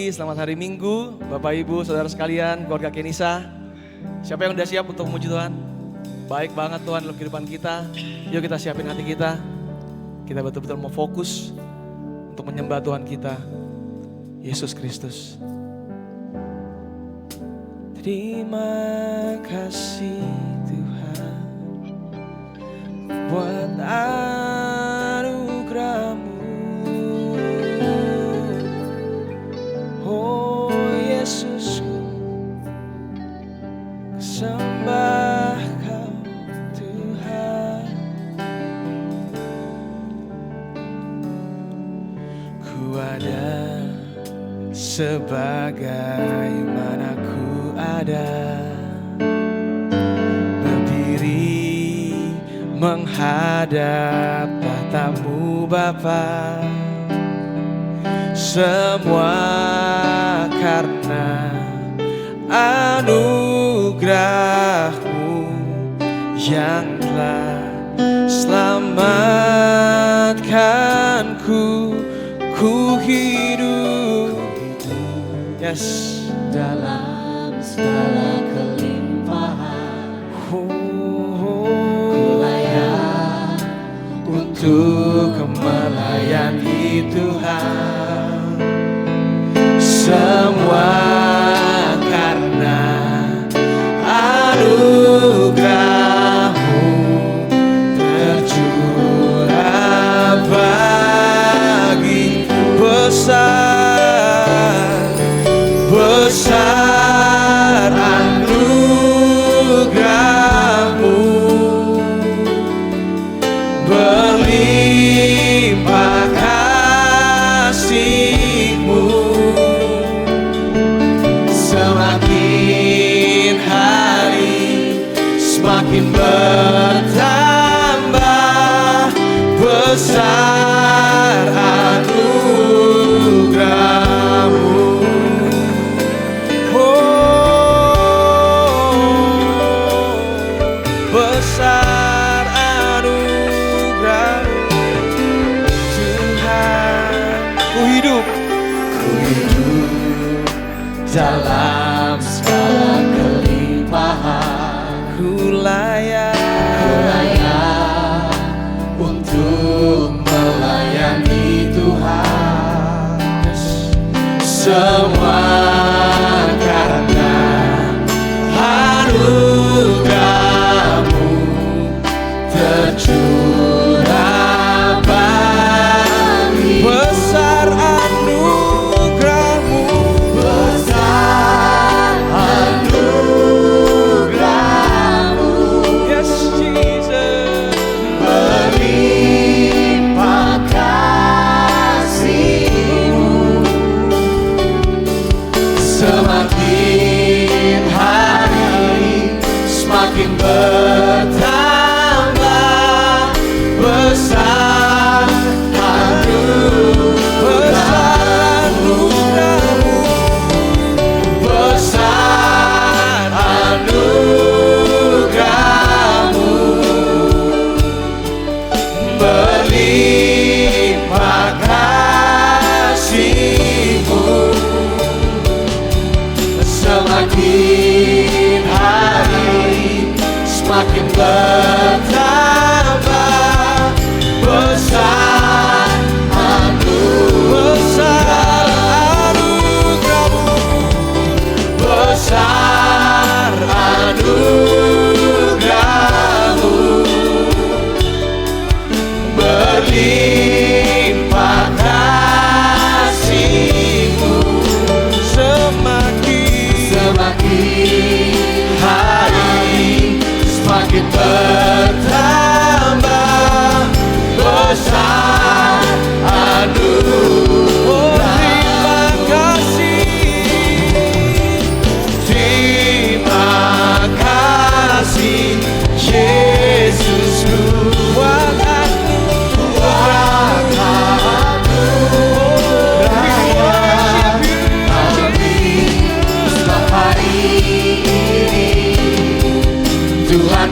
selamat hari Minggu, Bapak Ibu, Saudara sekalian, keluarga Kenisa. Siapa yang udah siap untuk memuji Tuhan? Baik banget Tuhan dalam kehidupan kita. Yuk kita siapin hati kita. Kita betul-betul mau fokus untuk menyembah Tuhan kita, Yesus Kristus. Terima kasih Tuhan buat anugerah-Mu. Oh Yesusku, sembah Kau Tuhan. Ku ada sebagaimana ku ada, berdiri menghadap tahta-Mu Bapa. Semua karena anugerah-Mu yang telah selamatkanku. Ku hidup, yes, dalam segala kelimpahan. Ku layak untuk melayani Tuhan. Semua karena anugerah-Mu tercurah bagi besar, besar anugerah-Mu, berlimpah kasih-Mu. Semakin hari semakin bertambah besar anugerah-Mu. Oh, besar anugerah-Mu Tuhan. Ku hidup dalam segala kelimpahan. Ku layak untuk melayani Tuhan. semua karena anugerah-Mu tercurah bagi besar anugerah-Mu, besar anugerah-Mu, yes Jesus, berlimpah kasih-Mu. Semakin hari semakin bertambah besar anugerah-Mu, besar anugerah-Mu, berlimpah kasih-Mu. Semakin hari semakin bertambah besar anugerah-Mu, besar anugerah-Mu, berlimpah kasih-Mu. Semakin hari semakin bertambah besar anugerah-Mu. Terima kasih Yesusku buat Tuhan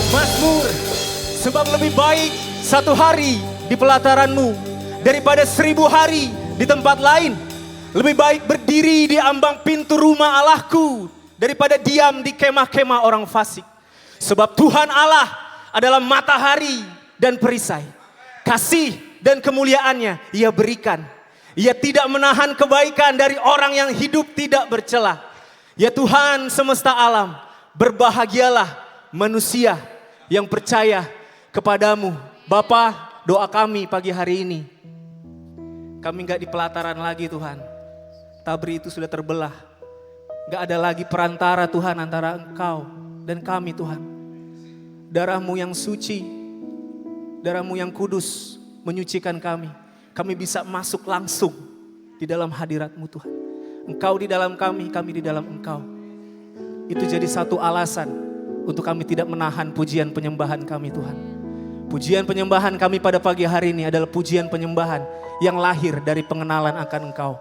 Mazmur, sebab lebih baik satu hari di pelataranmu daripada 1000 hari di tempat lain. Lebih baik berdiri di ambang pintu rumah Allahku daripada diam di kemah-kemah orang fasik. Sebab Tuhan Allah adalah matahari dan perisai. Kasih dan kemuliaannya Ia berikan. Ia tidak menahan kebaikan dari orang yang hidup tidak bercela. Ya Tuhan semesta alam, berbahagialah manusia yang percaya kepadamu. Bapa, doa kami pagi hari ini. Kami gak di pelataran lagi Tuhan. Tabri itu sudah terbelah. Gak ada lagi perantara Tuhan antara Engkau dan kami Tuhan. Darah-Mu yang suci, darah-Mu yang kudus menyucikan kami. Kami bisa masuk langsung di dalam hadirat-Mu Tuhan. Engkau di dalam kami di dalam Engkau. Itu jadi satu alasan untuk kami tidak menahan pujian penyembahan kami Tuhan. Pujian penyembahan kami pada pagi hari ini adalah pujian penyembahan yang lahir dari pengenalan akan Engkau.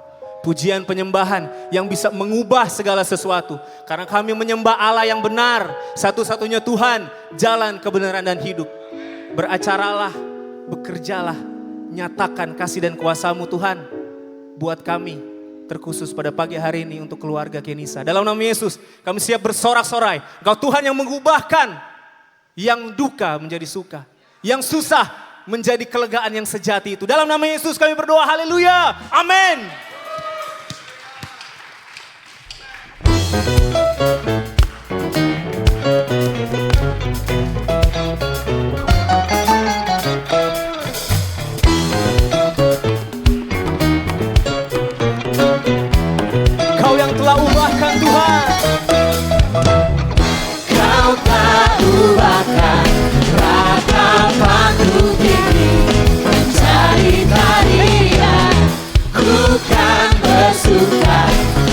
Pujian penyembahan yang bisa mengubah segala sesuatu. Karena kami menyembah Allah yang benar, satu-satunya Tuhan, jalan kebenaran dan hidup. Beracaralah, bekerjalah, nyatakan kasih dan kuasa-Mu Tuhan buat kami. Terkhusus pada pagi hari ini untuk keluarga Kenisa. Dalam nama Yesus kami siap bersorak-sorai. Engkau Tuhan yang mengubahkan yang duka menjadi suka. Yang susah menjadi kelegaan yang sejati itu. Dalam nama Yesus kami berdoa, haleluya, amin. Kau yang telah ubahkan Tuhan. Kau telah ubahkan ratapanku tinggi menjadi tarian. Ku kan bersuka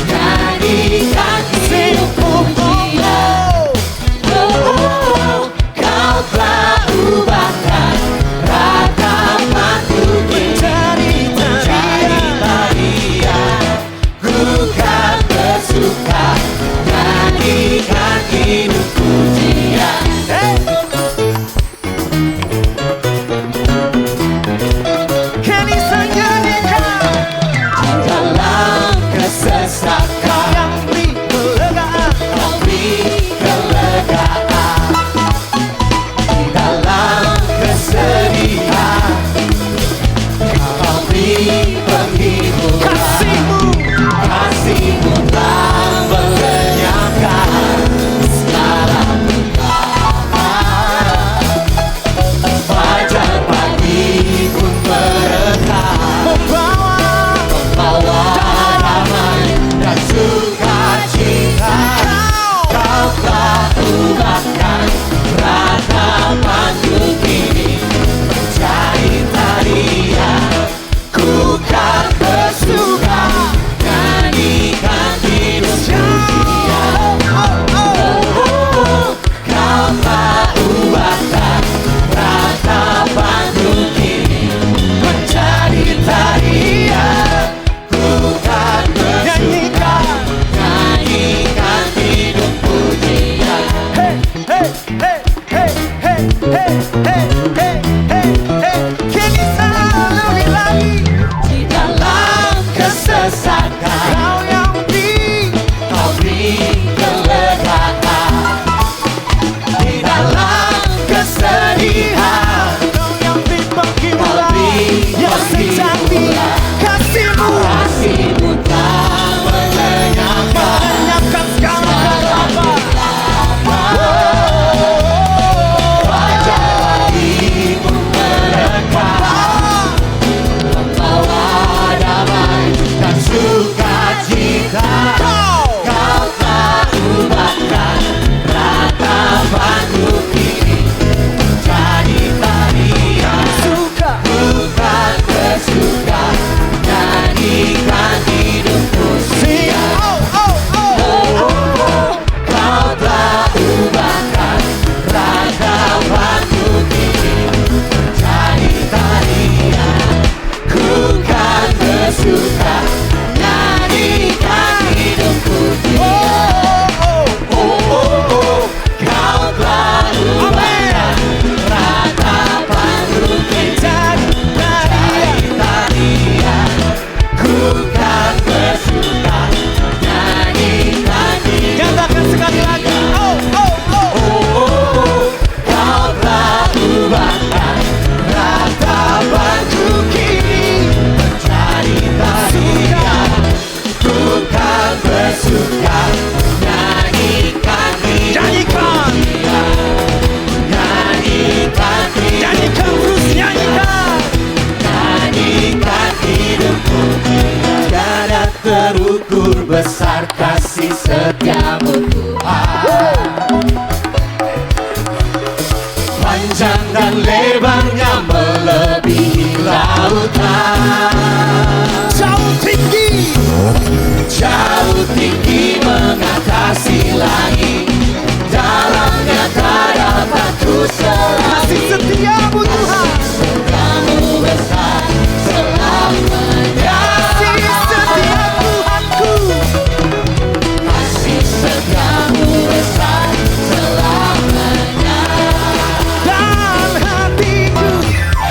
nyanyikan hidup pujian. Kau telah ubahkan ratapanku tinggi menjadi tarian. Ku kan bersuka nyanyikan hidup pujian. Kenisa nyanyikan. Di dalam kesesakan Yang beri kelegaan. Kau beri kelegaan. Di dalam kesedihan Kau beri penghiburan. Kasih-Mu telah melenyapkan segala penderitaan. Fajar pagi pun merekah, membawa damai dan sukacita. Kau telah ubahkan ratapanku kini menjadi tarian. Ku kan bersuka nyanyikan hidup pujian. Kau telah ubahkan ratapanku kini menjadi tarian. Ku kan bersuka nyanyikan hidup pujian. Hey, hey, hey, hey, hey, hey, hey, hey, hey, hey. Kenisa lebih lagi. Di dalam kesesakan Kau yang beri. Kau beri kelegaan. Di dalam kesedihan Kau yang beri Kau penghiburan. beri Yang sejati penghiburan. kasih-Mu Kasih-Mu telah melenyapkan menyiapkan segala kegelapan. fajar pagi besar kasih setiamu Tuhan. Panjang dan lebarnya melebihi lautan. Jauh tinggi mengatasi langit. Dalamnya tak dapat ku selami. kasih setiamu Tuhan. Setiamu besar selamanya. Kasih setia Tuhanku. Kasih setiamu besar selamanya. Dan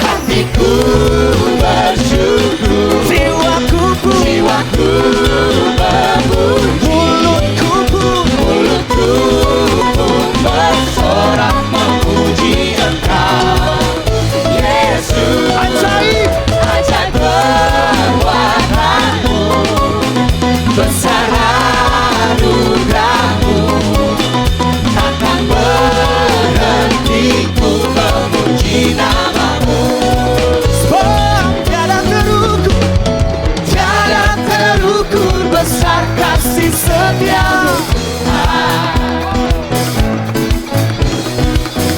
Hatiku bersyukur. jiwaku pun, Jiwaku memuji. mulutku pun bersorak memuji Engkau, Yesus. ajaib. Ajaib perbuatanmu, besar anugerahmu. Takkan berhenti ku memuji namamu. Sebab Tiada terukur besar kasih setiamu.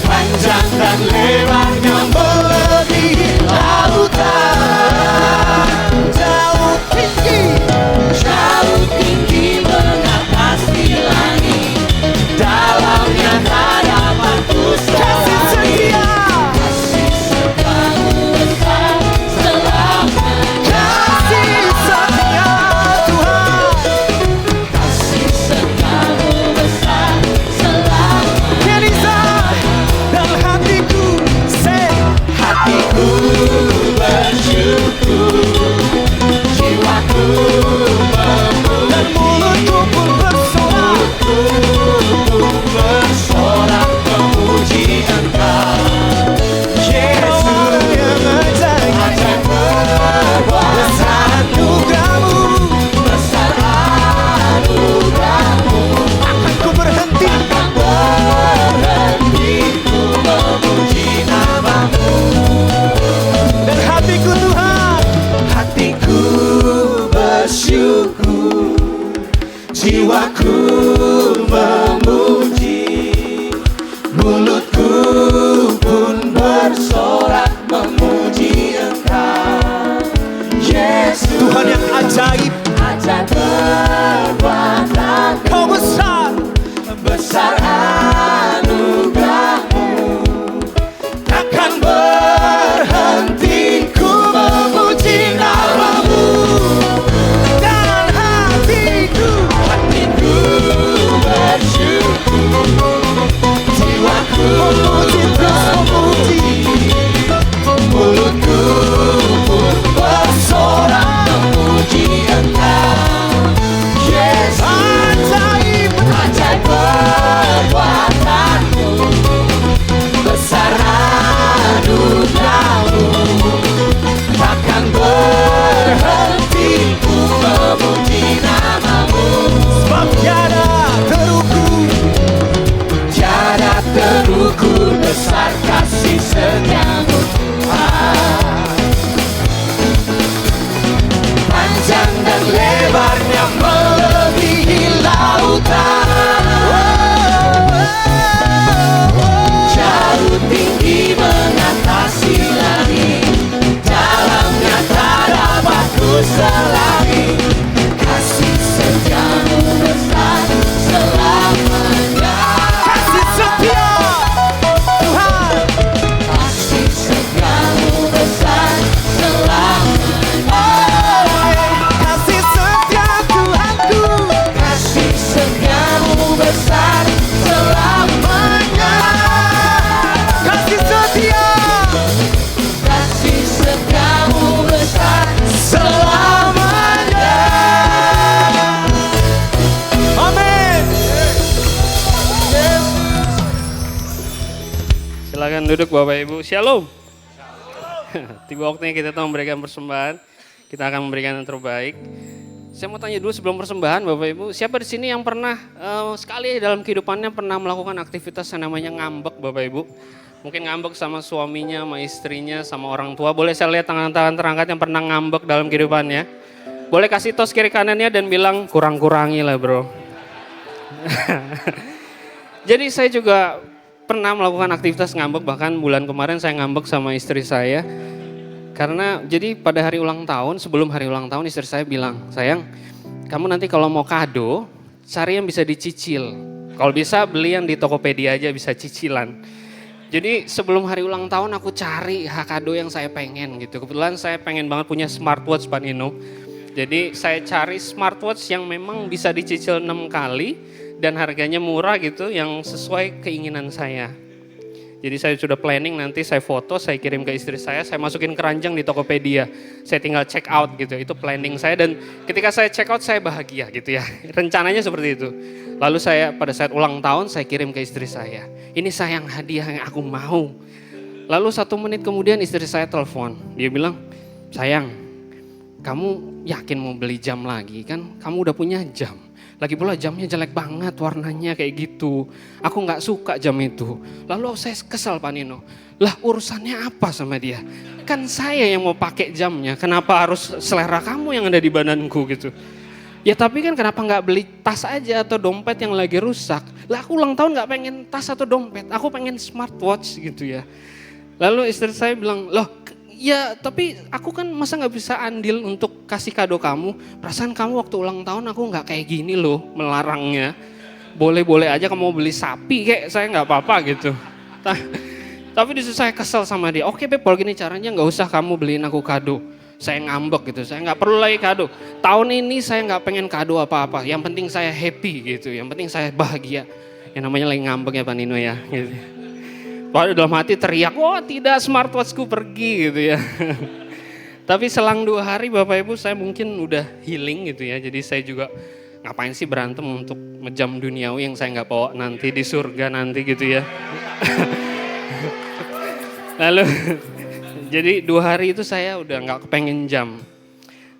Panjang dan lebarnya melebihi lautan. Jauh tinggi mengatasi langit. Dalamnya tak dapat ku selami. Kasih setiamu besar selamanya. kasih setia Tuhan. Kasih setiamu besar selamanya. Kenisa dan hatiku Hatiku bersyukur. Jiwaku dan memuji. mulutku pun bersorak. Bersorak memuji Engkau, Yesus. Yang ajaib Ajaib perbuatanmu, anugerahmu. besar anugerahmu. Akan ku berhenti Takkan berhenti ku memuji namamu. dan hatiku Tuhan. Hatiku bersyukur, jiwaku memuji, mulutku pun bersorak memuji Engkau, Yesus. Tuhan yang ajaib, Ajaib perbuatanmu, Kau besar. besar anugerahmu. Takkan berhenti ku memuji namamu. Dan hatiku Bersyukur, jiwaku memuji terus memuji. mulutku pun bersorak memuji Engkau, Yesus. Ajaib Ajaib perbuatanmu, besar anugerahmu. Takkan berhenti ku memuji namamu. sebab tiada terukur. Tiada terukur besar kasih setiamu Tuhan. Panjang dan lebarnya melebihi lautan. Jauh tinggi mengatasi langit. Dalamnya tak dapat ku selami. Kasih setiamu besar selamanya. Kasih setia Tuhan. Kasih setiamu besar selamanya. Kasih setia Tuhanku. Kasih setiamu besar selamanya. Kasih setia. Kasih setiamu besar selamanya. Amin. Silakan duduk Bapak Ibu. Shalom. Tiba waktunya kita tahu memberikan persembahan. Kita akan memberikan yang terbaik. Saya mau tanya dulu sebelum persembahan Bapak Ibu. Siapa di sini yang pernah sekali dalam kehidupannya pernah melakukan aktivitas yang namanya ngambek Bapak Ibu? Mungkin ngambek sama suaminya, sama istrinya, sama orang tua. Boleh saya lihat tangan-tangan terangkat yang pernah ngambek dalam kehidupannya? Boleh kasih tos kiri kanannya dan bilang kurang-kurangi lah bro. Jadi saya juga pernah melakukan aktivitas ngambek, bahkan bulan kemarin saya ngambek sama istri saya. Karena jadi pada hari ulang tahun, sebelum hari ulang tahun istri saya bilang, sayang kamu nanti kalau mau kado cari yang bisa dicicil. Kalau bisa beli yang di Tokopedia aja bisa cicilan. Jadi sebelum hari ulang tahun aku cari kado yang saya pengen gitu. Kebetulan saya pengen banget punya smartwatch Pak Nino. Jadi saya cari smartwatch yang memang bisa dicicil 6 kali dan harganya murah gitu yang sesuai keinginan saya. Jadi saya sudah planning nanti saya foto, saya kirim ke istri saya masukin keranjang di Tokopedia. Saya tinggal check out gitu, itu planning saya dan ketika saya check out saya bahagia gitu ya. Rencananya seperti itu. Lalu saya pada saat ulang tahun saya kirim ke istri saya. Ini sayang hadiah yang aku mau. Lalu 1 menit kemudian istri saya telepon. Dia bilang, sayang kamu yakin mau beli jam lagi kan? Kamu udah punya jam. Lagi pula jamnya jelek banget warnanya kayak gitu. Aku gak suka jam itu. Lalu saya kesal Pak Nino. Lah urusannya apa sama dia? Kan saya yang mau pakai jamnya. Kenapa harus selera kamu yang ada di badanku gitu? Ya tapi kan kenapa gak beli tas aja atau dompet yang lagi rusak. Lah aku ulang tahun gak pengen tas atau dompet. Aku pengen smartwatch gitu ya. Lalu istri saya bilang, loh ya tapi aku kan masa gak bisa andil untuk kasih kado kamu. Perasaan kamu waktu ulang tahun aku gak kayak gini loh melarangnya. Boleh-boleh aja kamu mau beli sapi kayak saya gak apa-apa gitu. Tapi disitu saya kesel sama dia. Oke Beb kalau gini caranya gak usah kamu beliin aku kado. Saya ngambek gitu, saya gak perlu lagi kado. Tahun ini saya gak pengen kado apa-apa. Yang penting saya happy gitu, yang penting saya bahagia. Yang namanya lagi ngambek ya Pak Nino ya. Gitu. Padahal dalam hati teriak, oh tidak smartwatchku pergi gitu ya. Tapi selang 2 hari Bapak Ibu saya mungkin udah healing gitu ya. Jadi saya juga ngapain sih berantem untuk jam duniawi yang saya gak bawa nanti di surga nanti gitu ya. Lalu jadi 2 hari itu saya udah gak kepengen jam.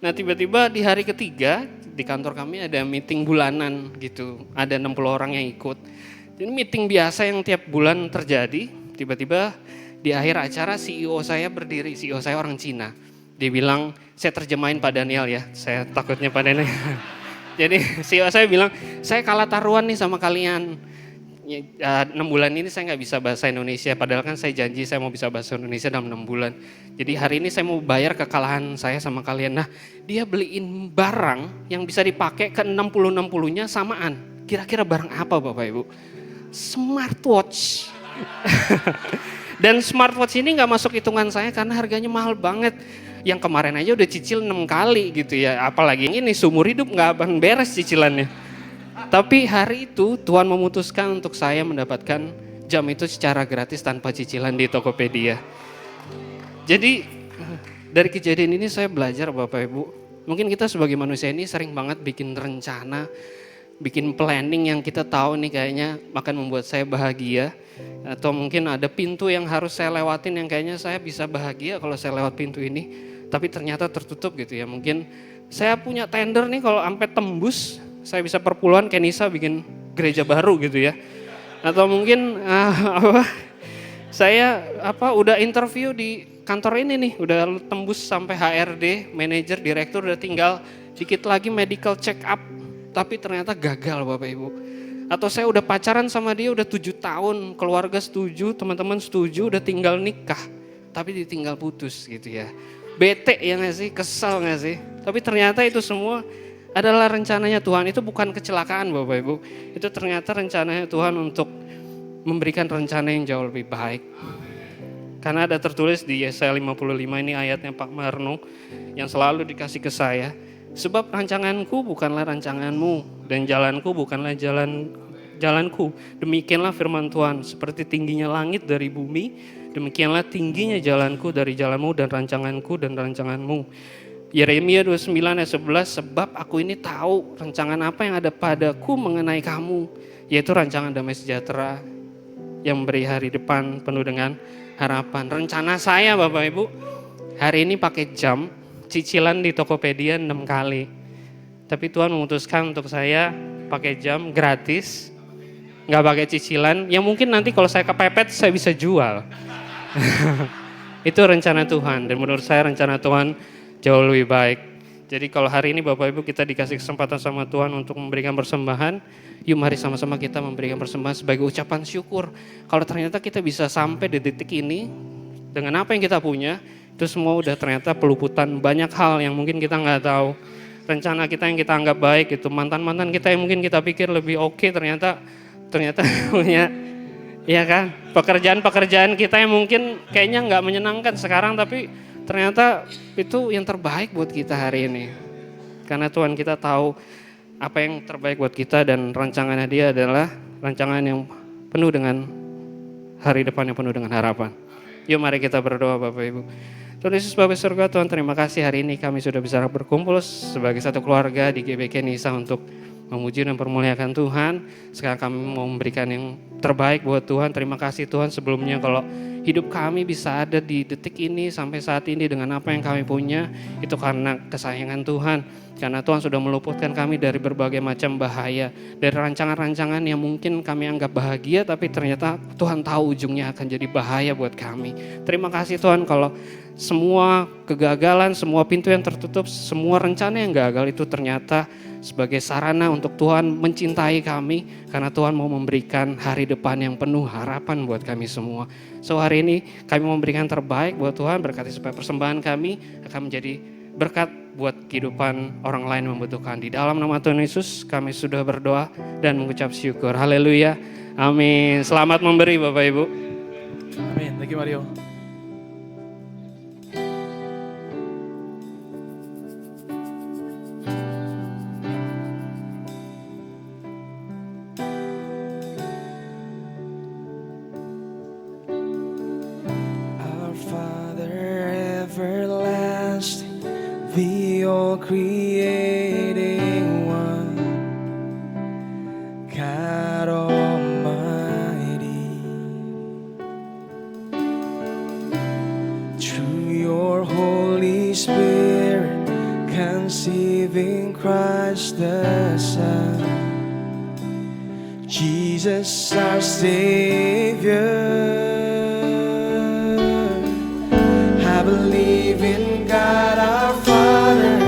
Nah tiba-tiba di hari ketiga di kantor kami ada meeting bulanan gitu. Ada 60 orang yang ikut. Jadi meeting biasa yang tiap bulan terjadi. Tiba-tiba di akhir acara CEO saya berdiri, CEO saya orang Cina. Dia bilang, saya terjemahin Pak Daniel ya, saya takutnya Pak Daniel. Jadi CEO saya bilang, saya kalah taruhan nih sama kalian. 6 bulan ini saya gak bisa bahasa Indonesia, padahal kan saya janji saya mau bisa bahasa Indonesia dalam 6 bulan. Jadi hari ini saya mau bayar kekalahan saya sama kalian. Nah dia beliin barang yang bisa dipakai ke 60-60-nya samaan. Kira-kira barang apa Bapak Ibu? Smartwatch. Dan smartwatch ini gak masuk hitungan saya karena harganya mahal banget. Yang kemarin aja udah cicil 6 kali gitu ya. Apalagi yang ini seumur hidup gak akan beres cicilannya. Tapi hari itu Tuhan memutuskan untuk saya mendapatkan jam itu secara gratis tanpa cicilan di Tokopedia. Jadi dari kejadian ini saya belajar Bapak Ibu. Mungkin kita sebagai manusia ini sering banget bikin rencana, bikin planning yang kita tahu nih kayaknya akan membuat saya bahagia. Atau mungkin ada pintu yang harus saya lewatin yang kayaknya saya bisa bahagia kalau saya lewat pintu ini. Tapi ternyata tertutup gitu ya. Mungkin saya punya tender nih kalau sampai tembus. Saya bisa perpuluhan Kenisa bikin gereja baru gitu ya. Atau mungkin saya udah interview di kantor ini nih, udah tembus sampai HRD, manajer, direktur, udah tinggal dikit lagi medical check up, tapi ternyata gagal Bapak Ibu. Atau saya udah pacaran sama dia udah 7 tahun, keluarga setuju, teman-teman setuju, udah tinggal nikah, tapi ditinggal putus gitu ya. Bete ya gak sih, kesal gak sih? Tapi ternyata itu semua adalah rencananya Tuhan, itu bukan kecelakaan Bapak Ibu. Itu ternyata rencananya Tuhan untuk memberikan rencana yang jauh lebih baik. Karena ada tertulis di Yesaya 55 ini ayatnya Pak Marno yang selalu dikasih ke saya. Sebab rancanganku bukanlah rancanganmu dan jalanku bukanlah jalanku. Demikianlah firman Tuhan, seperti tingginya langit dari bumi, demikianlah tingginya jalanku dari jalanmu dan rancanganku dan rancanganmu. Yeremia 29 ayat 11, sebab aku ini tahu rancangan apa yang ada padaku mengenai kamu, yaitu rancangan damai sejahtera yang memberi hari depan penuh dengan harapan. Rencana saya Bapak Ibu, hari ini pakai jam, cicilan di Tokopedia 6 kali. Tapi Tuhan memutuskan untuk saya pakai jam gratis, gak pakai cicilan, yang mungkin nanti kalau saya kepepet saya bisa jual. Itu rencana Tuhan dan menurut saya rencana Tuhan jauh lebih baik. Jadi kalau hari ini Bapak Ibu kita dikasih kesempatan sama Tuhan untuk memberikan persembahan, yuk mari sama-sama kita memberikan persembahan sebagai ucapan syukur. Kalau ternyata kita bisa sampai di detik ini, dengan apa yang kita punya, itu semua udah ternyata peluputan banyak hal yang mungkin kita nggak tahu. Rencana kita yang kita anggap baik, itu mantan-mantan kita yang mungkin kita pikir lebih oke, ternyata punya, ya kan, pekerjaan-pekerjaan kita yang mungkin kayaknya nggak menyenangkan sekarang, tapi ternyata itu yang terbaik buat kita hari ini. Karena Tuhan kita tahu apa yang terbaik buat kita dan rancangannya Dia adalah rancangan yang penuh dengan hari depan yang penuh dengan harapan. Yuk mari kita berdoa Bapak Ibu. Tuhan Yesus Bapa surga, Tuhan terima kasih hari ini kami sudah bisa berkumpul sebagai satu keluarga di GBK Nisa untuk memuji dan permuliakan Tuhan. Sekarang kami mau memberikan yang terbaik buat Tuhan. Terima kasih Tuhan sebelumnya kalau hidup kami bisa ada di detik ini sampai saat ini dengan apa yang kami punya, itu karena kesayangan Tuhan. Karena Tuhan sudah meluputkan kami dari berbagai macam bahaya, dari rancangan-rancangan yang mungkin kami anggap bahagia, tapi ternyata Tuhan tahu ujungnya akan jadi bahaya buat kami. Terima kasih Tuhan kalau semua kegagalan, semua pintu yang tertutup, semua rencana yang gagal itu ternyata sebagai sarana untuk Tuhan mencintai kami, karena Tuhan mau memberikan hari depan yang penuh harapan buat kami semua. So hari ini kami memberikan terbaik buat Tuhan, berkati supaya persembahan kami akan menjadi berkat buat kehidupan orang lain yang membutuhkan. Di dalam nama Tuhan Yesus kami sudah berdoa dan mengucap syukur. Haleluya. Amin. Selamat memberi Bapak Ibu. Amin. Thank you Mario. Our Father everlasting, the all-creating one, God Almighty, through your Holy Spirit, conceiving Christ the Son, Jesus our Savior. I believe in God our Father,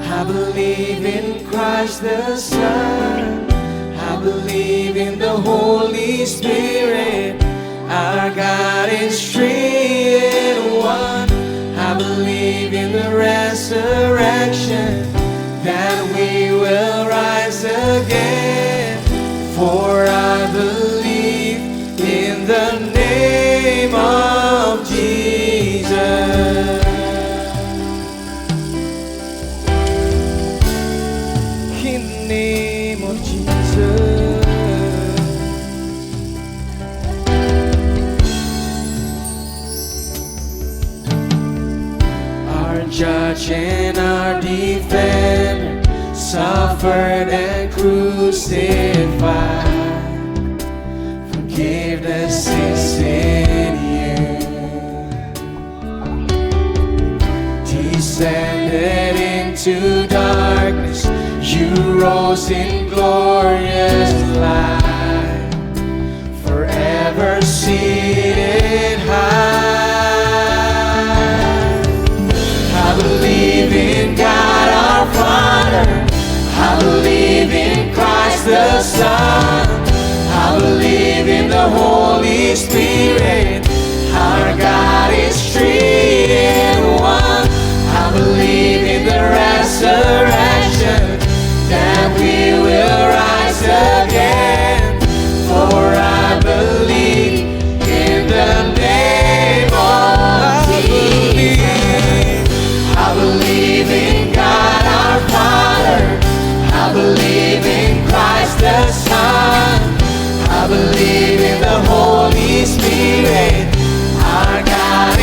I believe in Christ the Son, I believe in the Holy Spirit, our God is three in one. I believe in the resurrection, that we will rise again, for I believe in the name of Jesus. In the name of Jesus. Our judge and our defender suffered and crucified. Forgiveness is in you. Descended into darkness, you rose in glorious light, forever seated high. I believe in God our Father, I believe in Christ the Son, I believe in the Holy Spirit, our God is three in one. I believe in the resurrection, that we will rise again, for I believe in the name of Jesus. I believe in God our Father, I believe in Christ the Son, I believe in the Holy Spirit, our God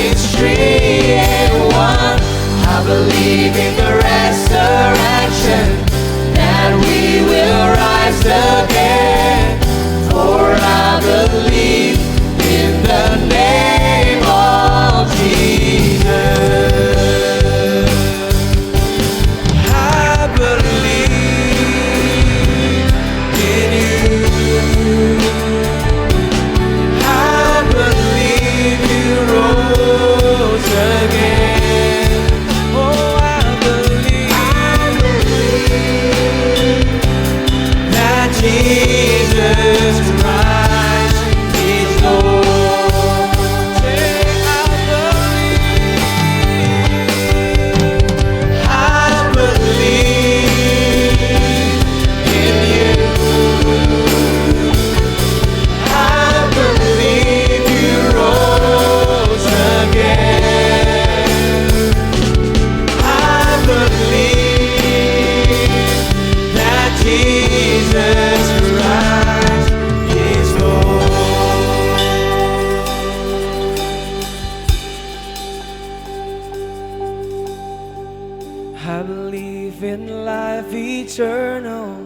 life eternal.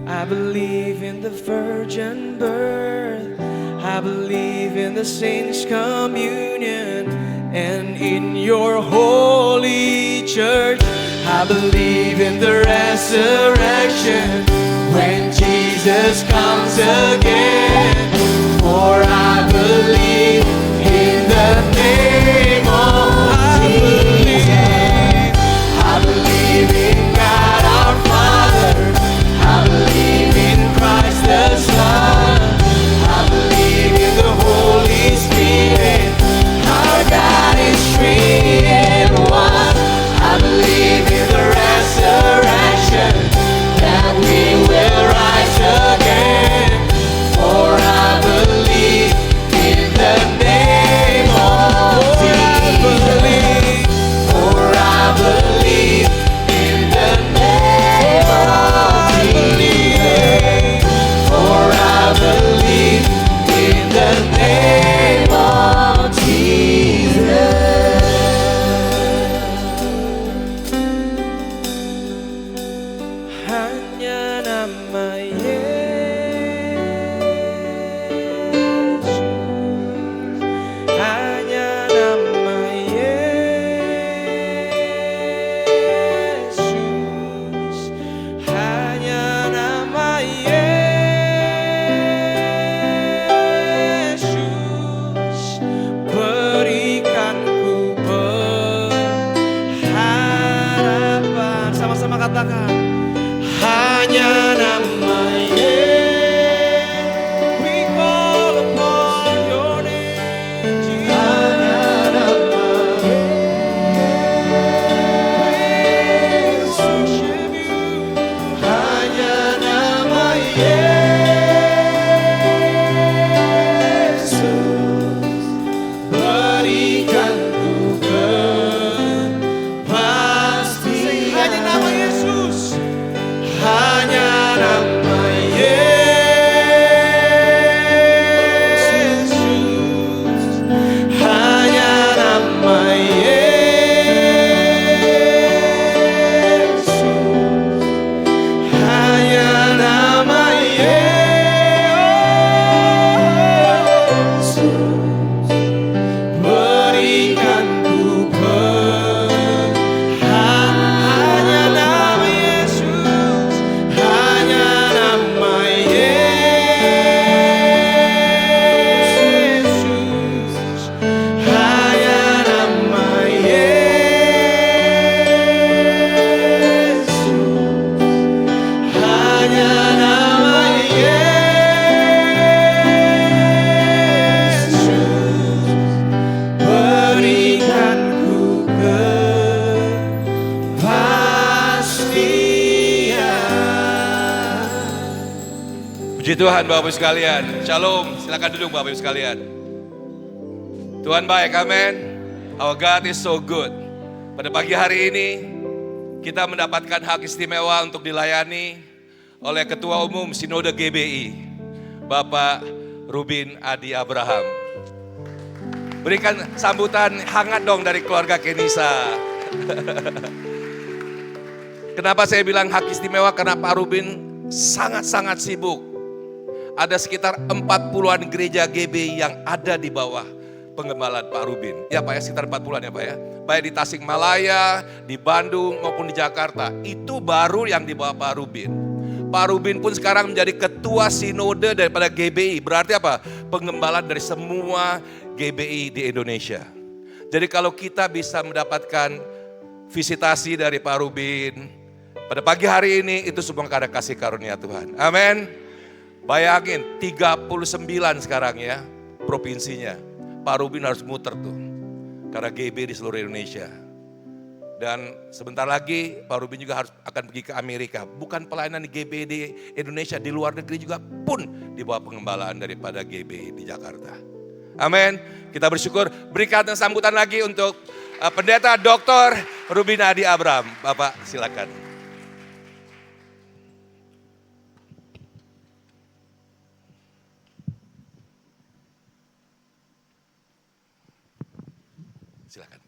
I believe in the virgin birth. I believe in the saints' communion and in your holy church. I believe in the resurrection when Jesus comes again. For I believe in the name of Jesus. I believe in God our Father. I believe in Christ the Son. I believe in the Holy Spirit. Our God is three in one. I believe in the resurrection, that we will rise again. For I believe in the name of Jesus. For I believe in the name of Jesus. For I believe in the name of Jesus. Hanya nama Yesus, hanya nama Yesus, hanya nama Yesus, berikan ku pengharapan. Sama-sama katakan. Hanya nama Yesus, we call upon your name, Jesus. Hanya nama Yesus, worship you. Hanya nama Yesus, berikan ku kepastian. Hanya nama Yesus. Hanya nama Yesus, hanya nama Yesus, hanya nama Yesus, berikan ku hanya nama Yesus, hanya nama Yesus, hanya nama Yesus, hanya nama Yesus, berikan ku kepastian. Puji Tuhan Bapak Ibu sekalian. Shalom, silakan duduk Bapak Ibu sekalian. Tuhan baik, amin. Our God is so good. Pada pagi hari ini kita mendapatkan hak istimewa untuk dilayani oleh Ketua Umum Sinode GBI, Bapak Rubin Adi Abraham. Berikan sambutan hangat dong dari keluarga Kenisa. Kenapa saya bilang hak istimewa? Karena Pak Rubin sangat-sangat sibuk. Ada sekitar 40-an gereja GBI yang ada di bawah pengembalaan Pak Rubin. Ya Pak ya, sekitar 40-an ya Pak ya. Baik di Tasikmalaya, di Bandung maupun di Jakarta. Itu baru yang di bawah Pak Rubin. Pak Rubin pun sekarang menjadi ketua sinode daripada GBI. Berarti apa? Pengembalaan dari semua GBI di Indonesia. Jadi kalau kita bisa mendapatkan visitasi dari Pak Rubin pada pagi hari ini, itu semua karena kasih karunia Tuhan. Amin. Bayangin 39 sekarang ya provinsinya. Pak Rubin harus muter tuh. Karena GB di seluruh Indonesia. Dan sebentar lagi Pak Rubin juga akan pergi ke Amerika. Bukan pelayanan di GB di Indonesia, di luar negeri juga pun di bawah pengembalaan daripada GB di Jakarta. Amin. Kita bersyukur. Berikan sambutan lagi untuk Pendeta Dr. Rubin Adi Abraham. Bapak silakan. Silakan.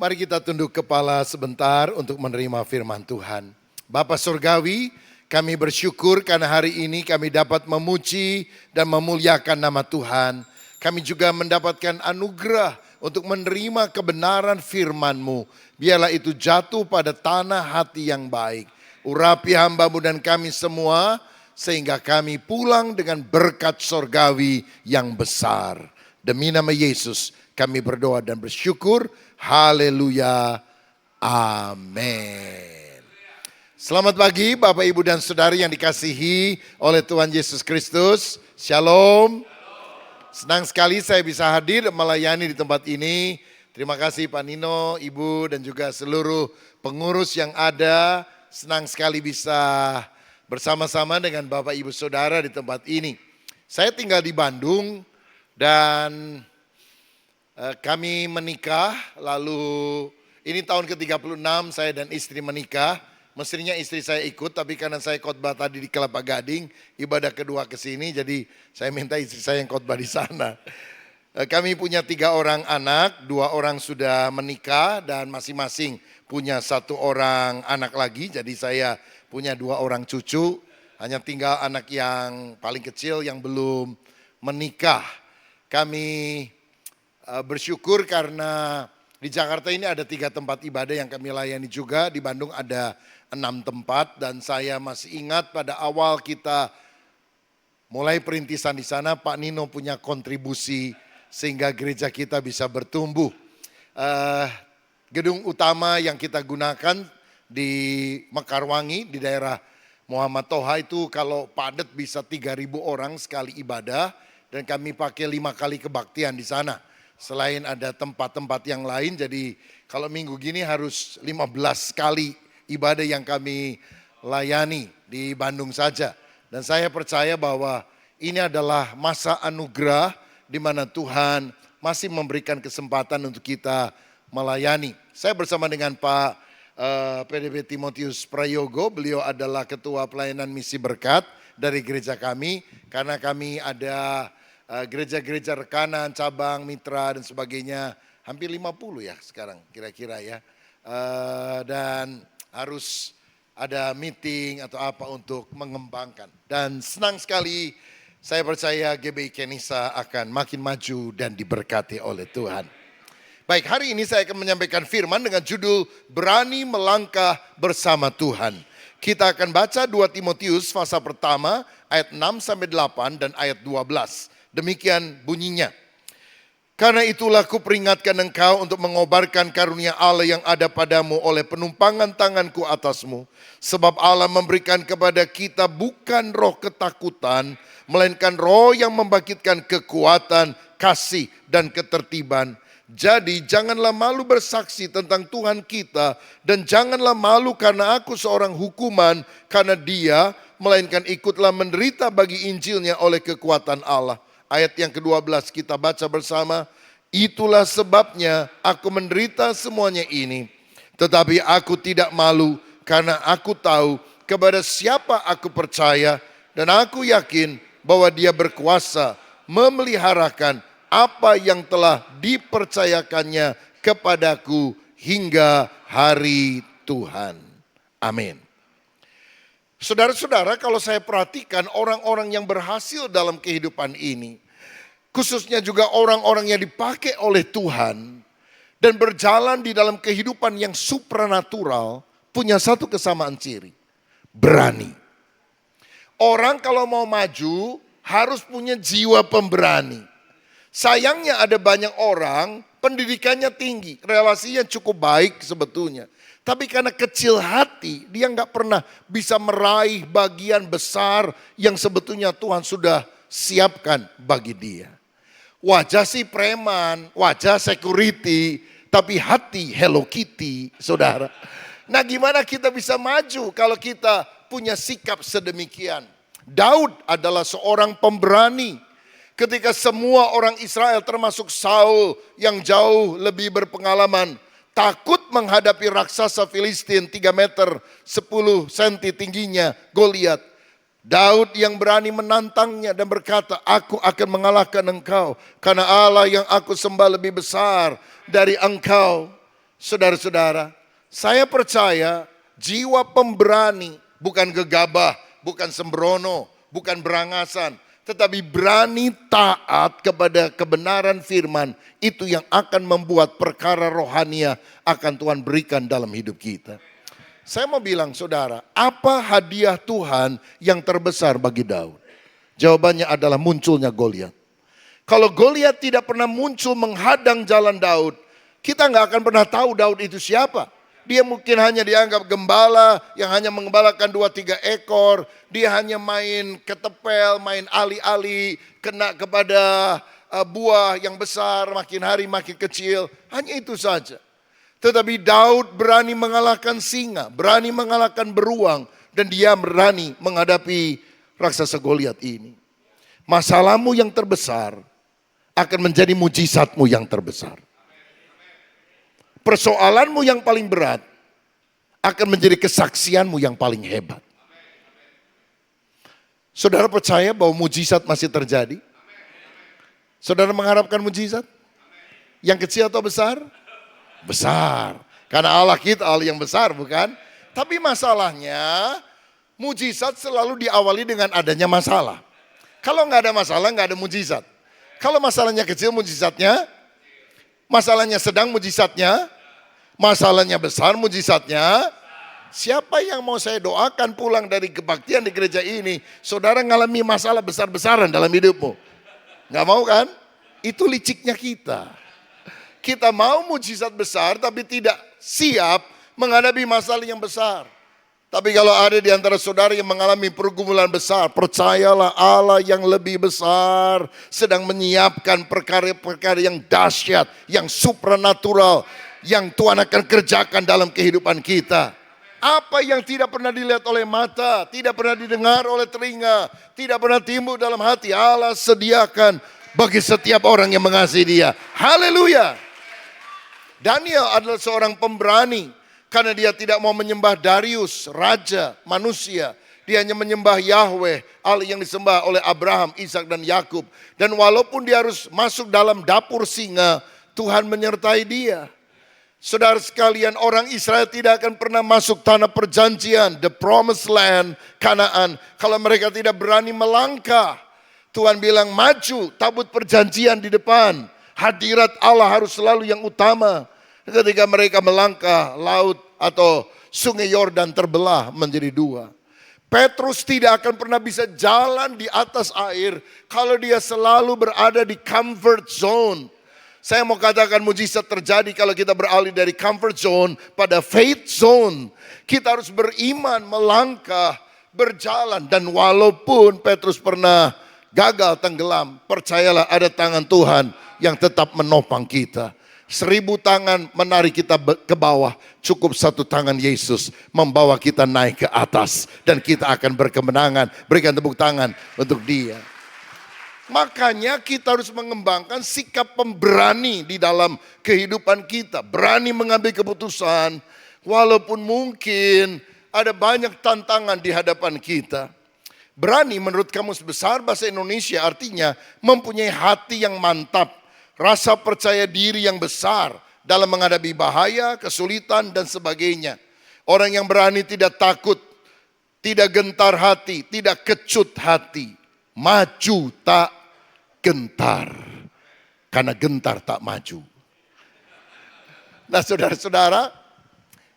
Mari kita tunduk kepala sebentar untuk menerima firman Tuhan. Bapa Surgawi, kami bersyukur karena hari ini kami dapat memuji dan memuliakan nama Tuhan. Kami juga mendapatkan anugerah untuk menerima kebenaran firman-Mu. Biarlah itu jatuh pada tanah hati yang baik. Urapi hamba-Mu dan kami semua, sehingga kami pulang dengan berkat surgawi yang besar. Demi nama Yesus kami berdoa dan bersyukur. Haleluya. Amin. Selamat pagi Bapak Ibu dan Saudari yang dikasihi oleh Tuhan Yesus Kristus. Shalom. Senang sekali saya bisa hadir melayani di tempat ini. Terima kasih Pak Nino, Ibu dan juga seluruh pengurus yang ada. Senang sekali bisa bersama-sama dengan Bapak Ibu Saudara di tempat ini. Saya tinggal di Bandung dan kami menikah, lalu ini tahun ke-36 saya dan istri menikah. Mestinya istri saya ikut, tapi karena saya khotbah tadi di Kelapa Gading, ibadah kedua ke sini, jadi saya minta istri saya yang khotbah di sana. Kami punya 3 orang anak, 2 orang sudah menikah dan masing-masing punya 1 orang anak lagi. Jadi saya punya 2 orang cucu, hanya tinggal anak yang paling kecil yang belum menikah. Kami bersyukur karena di Jakarta ini ada 3 tempat ibadah yang kami layani juga. Di Bandung ada 6 tempat dan saya masih ingat pada awal kita mulai perintisan di sana, Pak Nino punya kontribusi sehingga gereja kita bisa bertumbuh. Gedung utama yang kita gunakan di Mekarwangi di daerah Muhammad Toha itu kalau padat bisa 3.000 orang sekali ibadah dan kami pakai 5 kali kebaktian di sana. Selain ada tempat-tempat yang lain, jadi kalau minggu gini harus 15 kali ibadah yang kami layani di Bandung saja. Dan saya percaya bahwa ini adalah masa anugerah di mana Tuhan masih memberikan kesempatan untuk kita melayani. Saya bersama dengan Pak PDP Timotius Prayogo, beliau adalah Ketua Pelayanan Misi Berkat dari gereja kami, karena kami ada gereja-gereja rekanan, cabang, mitra dan sebagainya, hampir 50 ya sekarang kira-kira ya. Dan harus ada meeting atau apa untuk mengembangkan. Dan senang sekali saya percaya GBI Kenisa akan makin maju dan diberkati oleh Tuhan. Baik, hari ini saya akan menyampaikan firman dengan judul Berani Melangkah Bersama Tuhan. Kita akan baca 2 Timotius pasal pertama ayat 6-8 dan ayat 12. Demikian bunyinya. Karena itulah kuperingatkan engkau untuk mengobarkan karunia Allah yang ada padamu oleh penumpangan tanganku atasmu. Sebab Allah memberikan kepada kita bukan roh ketakutan, melainkan roh yang membangkitkan kekuatan, kasih dan ketertiban. Jadi janganlah malu bersaksi tentang Tuhan kita dan janganlah malu karena aku seorang hukuman karena Dia, melainkan ikutlah menderita bagi Injilnya oleh kekuatan Allah. Ayat yang ke-12 kita baca bersama. Itulah sebabnya aku menderita semuanya ini. Tetapi aku tidak malu karena aku tahu kepada siapa aku percaya. Dan aku yakin bahwa Dia berkuasa memeliharakan apa yang telah dipercayakannya kepadaku hingga hari Tuhan. Amin. Saudara-saudara, kalau saya perhatikan orang-orang yang berhasil dalam kehidupan ini, khususnya juga orang-orang yang dipakai oleh Tuhan dan berjalan di dalam kehidupan yang supranatural, punya satu kesamaan ciri, berani. Orang kalau mau maju harus punya jiwa pemberani. Sayangnya ada banyak orang pendidikannya tinggi, relasinya cukup baik sebetulnya. Tapi karena kecil hati, dia nggak pernah bisa meraih bagian besar yang sebetulnya Tuhan sudah siapkan bagi dia. Wajah si preman, wajah security, tapi hati Hello Kitty, saudara. Nah, gimana kita bisa maju kalau kita punya sikap sedemikian? Daud adalah seorang pemberani. Ketika semua orang Israel termasuk Saul yang jauh lebih berpengalaman, takut menghadapi raksasa Filistin 3 meter 10 cm tingginya, Goliat. Daud yang berani menantangnya dan berkata, aku akan mengalahkan engkau karena Allah yang aku sembah lebih besar dari engkau. Saudara-saudara, saya percaya jiwa pemberani bukan gegabah, bukan sembrono, bukan berangasan, tetapi berani taat kepada kebenaran firman, itu yang akan membuat perkara rohania akan Tuhan berikan dalam hidup kita. Saya mau bilang saudara, apa hadiah Tuhan yang terbesar bagi Daud? Jawabannya adalah munculnya Goliat. Kalau Goliat tidak pernah muncul menghadang jalan Daud, kita nggak akan pernah tahu Daud itu siapa. Dia mungkin hanya dianggap gembala yang hanya mengembalakan 2-3 ekor. Dia hanya main ketepel, main ali-ali, kena kepada buah yang besar, makin hari makin kecil. Hanya itu saja. Tetapi Daud berani mengalahkan singa, berani mengalahkan beruang. Dan dia berani menghadapi raksasa Goliat ini. Masalahmu yang terbesar akan menjadi mujizatmu yang terbesar. Persoalanmu yang paling berat akan menjadi kesaksianmu yang paling hebat. Saudara percaya bahwa mujizat masih terjadi? Saudara mengharapkan mujizat? Yang kecil atau besar? Besar. Karena Allah kita Allah yang besar, bukan? Tapi masalahnya, mujizat selalu diawali dengan adanya masalah. Kalau nggak ada masalah, nggak ada mujizat. Kalau masalahnya kecil, mujizatnya. Masalahnya sedang, mujizatnya. Masalahnya besar, mujizatnya. Siapa yang mau saya doakan pulang dari kebaktian di gereja ini, saudara ngalami masalah besar-besaran dalam hidupmu? Nggak mau kan? Itu liciknya kita. Kita mau mujizat besar tapi tidak siap menghadapi masalah yang besar. Tapi kalau ada di antara saudara yang mengalami pergumulan besar, percayalah Allah yang lebih besar sedang menyiapkan perkara-perkara yang dahsyat, yang supranatural, yang Tuhan akan kerjakan dalam kehidupan kita. Apa yang tidak pernah dilihat oleh mata, tidak pernah didengar oleh telinga, tidak pernah timbul dalam hati, Allah sediakan bagi setiap orang yang mengasihi Dia. Haleluya. Daniel adalah seorang pemberani karena dia tidak mau menyembah Darius, raja manusia. Dia hanya menyembah Yahweh, Allah yang disembah oleh Abraham, Ishak dan Yakub. Dan walaupun dia harus masuk dalam dapur singa, Tuhan menyertai dia. Saudara sekalian, orang Israel tidak akan pernah masuk tanah perjanjian, the promised land, Kanaan, kalau mereka tidak berani melangkah. Tuhan bilang maju, tabut perjanjian di depan. Hadirat Allah harus selalu yang utama. Ketika mereka melangkah, laut atau sungai Yordan terbelah menjadi dua. Petrus tidak akan pernah bisa jalan di atas air kalau dia selalu berada di comfort zone. Saya mau katakan mujizat terjadi kalau kita beralih dari comfort zone pada faith zone. Kita harus beriman, melangkah, berjalan. Dan walaupun Petrus pernah gagal tenggelam, percayalah ada tangan Tuhan yang tetap menopang kita. 1000 tangan menarik kita ke bawah, cukup 1 tangan Yesus membawa kita naik ke atas. Dan kita akan berkemenangan, berikan tepuk tangan untuk Dia. Makanya kita harus mengembangkan sikap pemberani di dalam kehidupan kita. Berani mengambil keputusan walaupun mungkin ada banyak tantangan di hadapan kita. Berani menurut Kamus Besar Bahasa Indonesia artinya mempunyai hati yang mantap. Rasa percaya diri yang besar dalam menghadapi bahaya, kesulitan dan sebagainya. Orang yang berani tidak takut, tidak gentar hati, tidak kecut hati. Maju tak gentar, karena gentar tak maju. Nah saudara-saudara,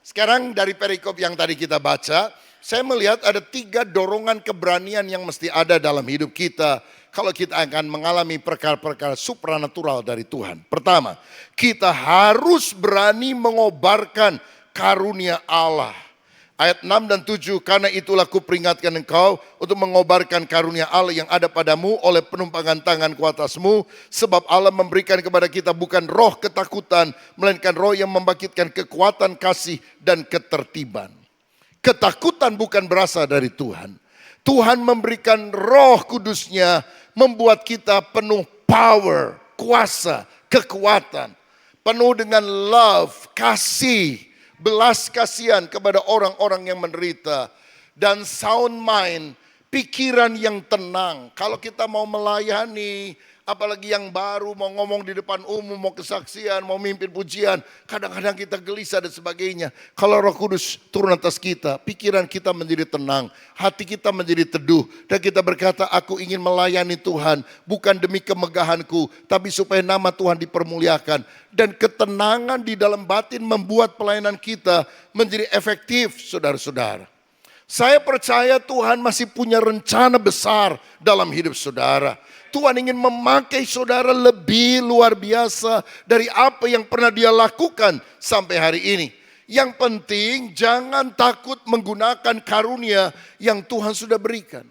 sekarang dari perikop yang tadi kita baca, saya melihat ada 3 dorongan keberanian yang mesti ada dalam hidup kita kalau kita akan mengalami perkara-perkara supranatural dari Tuhan. Pertama, kita harus berani mengobarkan karunia Allah. Ayat 6 dan 7, karena itulah kuperingatkan engkau untuk mengobarkan karunia Allah yang ada padamu oleh penumpangan tangan ku atasmu. Sebab Allah memberikan kepada kita bukan roh ketakutan, melainkan roh yang membangkitkan kekuatan, kasih, dan ketertiban. Ketakutan bukan berasal dari Tuhan. Tuhan memberikan roh kudusnya, membuat kita penuh power, kuasa, kekuatan. Penuh dengan love, kasih, belas kasihan kepada orang-orang yang menderita. Dan sound mind, pikiran yang tenang. Kalau kita mau melayani, apalagi yang baru, mau ngomong di depan umum, mau kesaksian, mau mimpin pujian, kadang-kadang kita gelisah dan sebagainya. Kalau Roh Kudus turun atas kita, pikiran kita menjadi tenang, hati kita menjadi teduh, dan kita berkata, aku ingin melayani Tuhan, bukan demi kemegahanku, tapi supaya nama Tuhan dipermuliakan. Dan ketenangan di dalam batin membuat pelayanan kita menjadi efektif, saudara-saudara. Saya percaya Tuhan masih punya rencana besar dalam hidup saudara. Tuhan ingin memakai saudara lebih luar biasa dari apa yang pernah Dia lakukan sampai hari ini. Yang penting jangan takut menggunakan karunia yang Tuhan sudah berikan.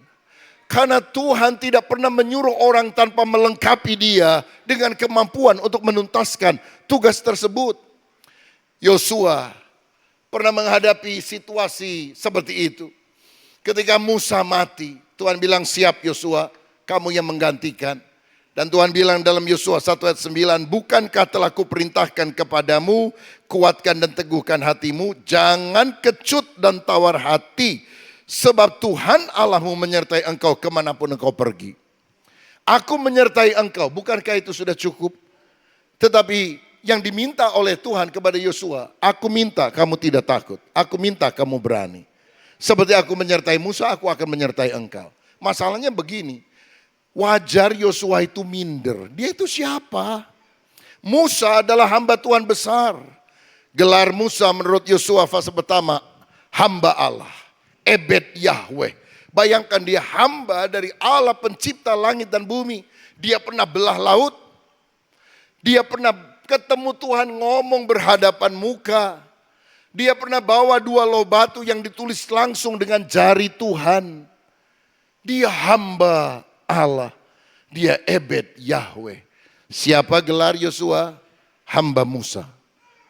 Karena Tuhan tidak pernah menyuruh orang tanpa melengkapi dia dengan kemampuan untuk menuntaskan tugas tersebut. Yosua pernah menghadapi situasi seperti itu. Ketika Musa mati, Tuhan bilang, siap Yosua, kamu yang menggantikan. Dan Tuhan bilang dalam Yosua 1 ayat 9, bukankah telah kuperintahkan kepadamu, kuatkan dan teguhkan hatimu, jangan kecut dan tawar hati, sebab Tuhan Allahmu menyertai engkau kemanapun engkau pergi. Aku menyertai engkau, bukankah itu sudah cukup? Tetapi yang diminta oleh Tuhan kepada Yosua, aku minta kamu tidak takut, aku minta kamu berani. Seperti aku menyertai Musa, aku akan menyertai engkau. Masalahnya begini, wajar Yosua itu minder. Dia itu siapa? Musa adalah hamba Tuhan besar. Gelar Musa menurut Yosua fase pertama, hamba Allah, Ebed Yahweh. Bayangkan dia hamba dari Allah pencipta langit dan bumi. Dia pernah belah laut. Dia pernah ketemu Tuhan ngomong berhadapan muka. Dia pernah bawa 2 loh batu yang ditulis langsung dengan jari Tuhan. Dia hamba Allah. Dia Ebed Yahweh. Siapa gelar Yosua? Hamba Musa.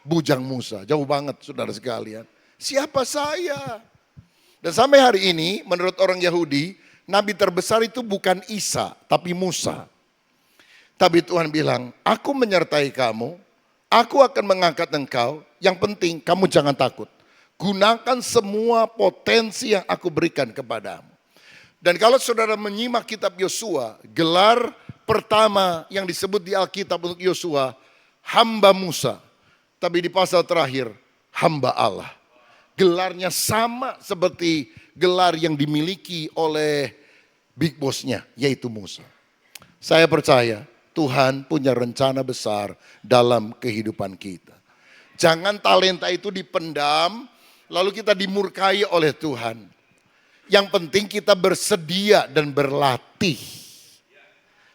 Bujang Musa. Jauh banget saudara sekalian. Siapa saya? Dan sampai hari ini menurut orang Yahudi, nabi terbesar itu bukan Isa, tapi Musa. Tapi Tuhan bilang, aku menyertai kamu, aku akan mengangkat engkau, yang penting kamu jangan takut. Gunakan semua potensi yang aku berikan kepadamu. Dan kalau saudara menyimak kitab Yosua, gelar pertama yang disebut di Alkitab untuk Yosua, hamba Musa. Tapi di pasal terakhir, hamba Allah. Gelarnya sama seperti gelar yang dimiliki oleh big boss-nya, yaitu Musa. Saya percaya Tuhan punya rencana besar dalam kehidupan kita. Jangan talenta itu dipendam, lalu kita dimurkai oleh Tuhan. Yang penting kita bersedia dan berlatih.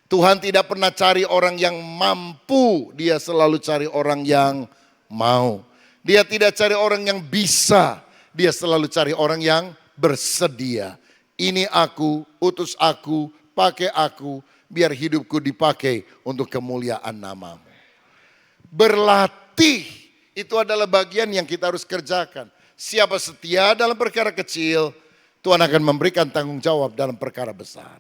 Tuhan tidak pernah cari orang yang mampu, Dia selalu cari orang yang mau. Dia tidak cari orang yang bisa, Dia selalu cari orang yang bersedia. Ini aku, utus aku, pakai aku, biar hidupku dipakai untuk kemuliaan nama-Mu. Berlatih. Itu adalah bagian yang kita harus kerjakan. Siapa setia dalam perkara kecil, Tuhan akan memberikan tanggung jawab dalam perkara besar.